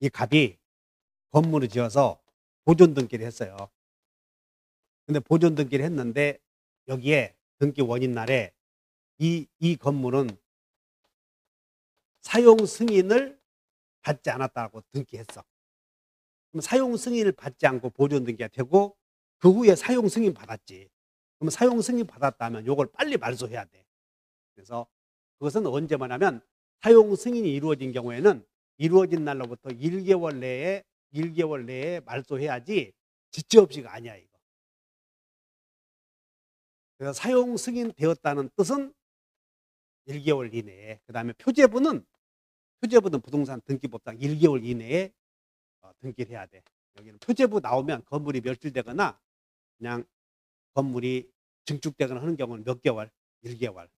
이 갑이 건물을 지어서 보존 등기를 했어요. 근데 보존 등기를 했는데 여기에 등기 원인 날에 이 건물은 사용 승인을 받지 않았다고 등기했어. 그럼 사용 승인을 받지 않고 보존 등기가 되고 그 후에 사용 승인 받았지. 그럼 사용 승인 받았다면 이걸 빨리 말소해야 돼. 그래서 그것은 언제만 하면 사용 승인이 이루어진 경우에는 이루어진 날로부터 1개월 내에 말소해야지 지체 없이가 아니야 이거. 그래서 사용 승인되었다는 뜻은 1개월 이내에. 그다음에 표제부는 부동산 등기법상 1개월 이내에 등기를 해야 돼. 여기는 표제부 나오면 건물이 멸실되거나 그냥 건물이 증축되거나 하는 경우는 몇 개월? 1개월.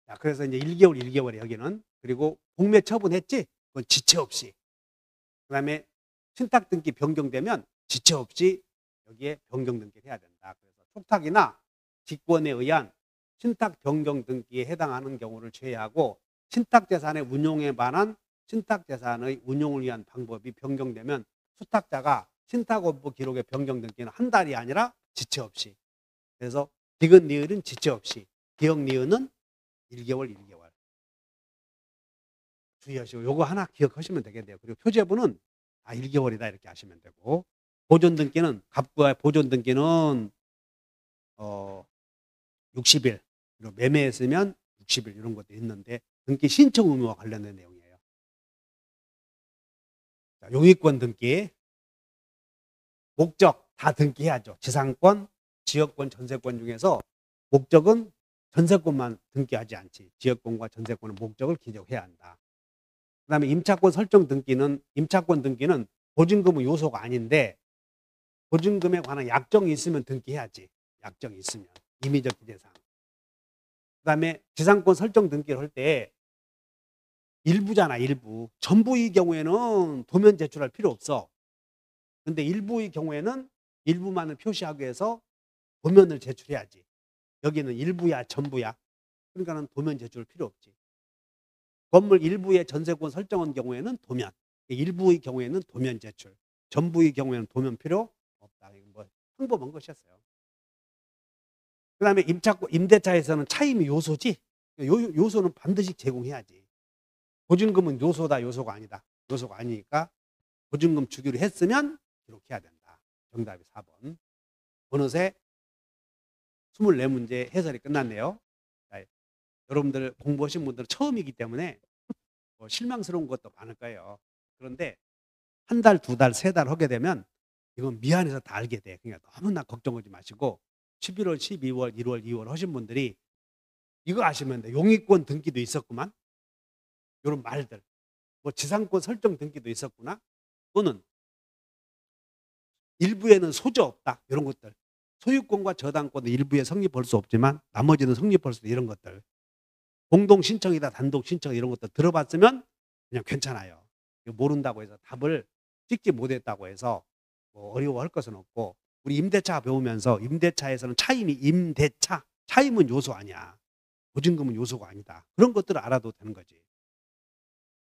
자, 그래서 이제 1개월에 여기는. 그리고 공매 처분했지? 그건 지체 없이. 그다음에 신탁 등기 변경되면 지체 없이 여기에 변경 등기를 해야 된다. 그래서 촉탁이나 직권에 의한 신탁 변경 등기에 해당하는 경우를 제외하고 신탁 재산의 운용에 관한 신탁 재산의 운용을 위한 방법이 변경되면 수탁자가 신탁원부 기록의 변경 등기는 한 달이 아니라 지체 없이. 그래서 디귿 니을은 지체 없이, 기역 니은은 1개월. 주의하시고 요거 하나 기억하시면 되겠네요. 그리고 표제부는 1개월이다 이렇게 하시면 되고, 보존 등기는 갑부의 보존 등기는 60일, 그리고 매매했으면 60일 이런 것도 있는데 등기 신청 의무와 관련된 내용이에요. 자, 용의권 등기. 목적 다 등기해야죠. 지상권, 지역권, 전세권 중에서 목적은 전세권만 등기하지 않지. 지역권과 전세권은 목적을 기재해야 한다. 그다음에 임차권 설정 등기는 보증금의 요소가 아닌데 보증금에 관한 약정이 있으면 등기해야지. 약정이 있으면 임의적 기재상. 그다음에 지상권 설정 등기를 할 때 일부잖아. 일부. 전부의 경우에는 도면 제출할 필요 없어. 근데 일부의 경우에는 일부만을 표시하기 위해서 도면을 제출해야지. 여기는 일부야 전부야? 그러니까는 도면 제출 필요 없지. 건물 일부의 전세권 설정한 경우에는 도면, 일부의 경우에는 도면 제출, 전부의 경우에는 도면 필요 없다. 이거 뭐 평범한 것이었어요. 그다음에 임대차에서는 차임이 요소지. 요소는 반드시 제공해야지. 보증금은 요소가 아니다. 요소가 아니니까 보증금 주기로 했으면 기록해야 된다. 정답이 4번. 어느새 24문제 해설이 끝났네요. 자, 여러분들 공부하신 분들은 처음이기 때문에 실망스러운 것도 많을 거예요. 그런데 한 달, 두 달, 세 달 하게 되면 이건 미안해서 다 알게 돼. 그러니까 너무나 걱정하지 마시고 11월, 12월, 1월, 2월 하신 분들이 이거 아시면 돼. 용의권 등기도 있었구만. 이런 말들. 뭐 지상권 설정 등기도 있었구나. 또는 일부에는 소재 없다. 이런 것들. 소유권과 저당권은 일부에 성립할 수 없지만 나머지는 성립할 수 있다. 이런 것들. 공동 신청이다, 단독 신청 이런 것들 들어봤으면 그냥 괜찮아요. 모른다고 해서 답을 찍지 못했다고 해서 뭐 어려워할 것은 없고, 우리 임대차 배우면서 임대차에서는 차임은 요소 아니야. 보증금은 요소가 아니다. 그런 것들을 알아도 되는 거지.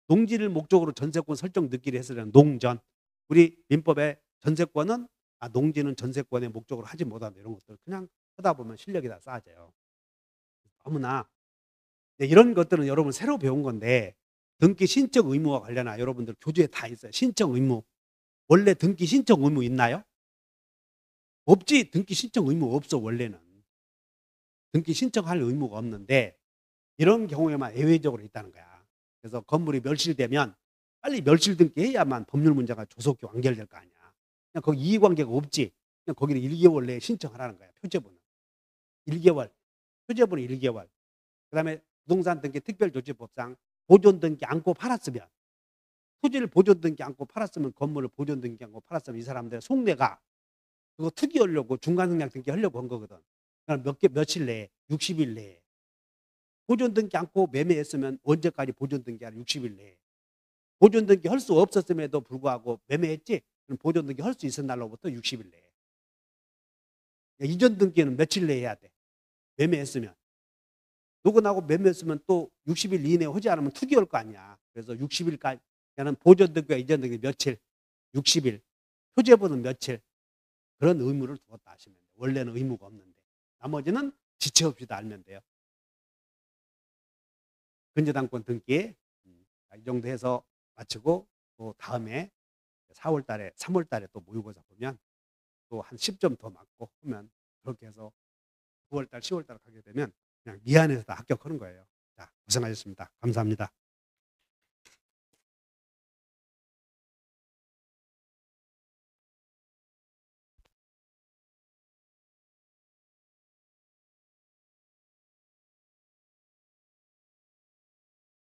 농지를 목적으로 전세권 설정 등기를 했으면 농전. 우리 민법에 전세권은 농지는 전세권의 목적으로 하지 못한다. 이런 것들 그냥 하다 보면 실력이 다 쌓아져요. 너무나 이런 것들은 여러분 새로 배운 건데 등기 신청 의무와 관련한 여러분들 교재에 다 있어요. 신청 의무. 원래 등기 신청 의무 있나요? 없지. 등기 신청 의무 없어. 원래는. 등기 신청할 의무가 없는데 이런 경우에만 예외적으로 있다는 거야. 그래서 건물이 멸실되면 빨리 멸실 등기해야만 법률 문제가 조속히 완결될 거 아니야. 그냥 거기 이의관계가 없지. 그냥 거기는 1개월 내에 신청하라는 거야. 표제부는 1개월. 표제부는 1개월. 그다음에 부동산 등기 특별조치법상 보존 등기 않고 팔았으면, 토지를 보존 등기 않고 팔았으면, 건물을 보존 등기 않고 팔았으면 이 사람들의 속내가 그거 투기하려고 중간승량 등기 하려고 한 거거든. 그러니까 며칠 내에 60일 내에. 보존 등기 않고 매매했으면 언제까지 보존 등기하라? 60일 내에. 보존 등기 할 수 없었음에도 불구하고 매매했지? 그럼 보존 등기 할 수 있은 날로부터 60일 내에. 이전 등기는 며칠 내에 해야 돼? 매매했으면. 누구나고 매매했으면 또 60일 이내에 하지 않으면 투기할 거 아니야. 그래서 60일까지는 보존 등기와 이전 등기 며칠? 60일. 표제부는 며칠? 그런 의무를 두었다 하시면 돼요. 원래는 의무가 없는데. 나머지는 지체 없이 다 알면 돼요. 근저당권 등기 이 정도 해서 마치고 또 다음에 4월 달에 3월 달에 또 모의고사 보면 또 한 10점 더 맞고 하면 그렇게 해서 9월 달 10월 달 가게 되면 그냥 미안해서 다 합격하는 거예요. 자, 고생하셨습니다. 감사합니다.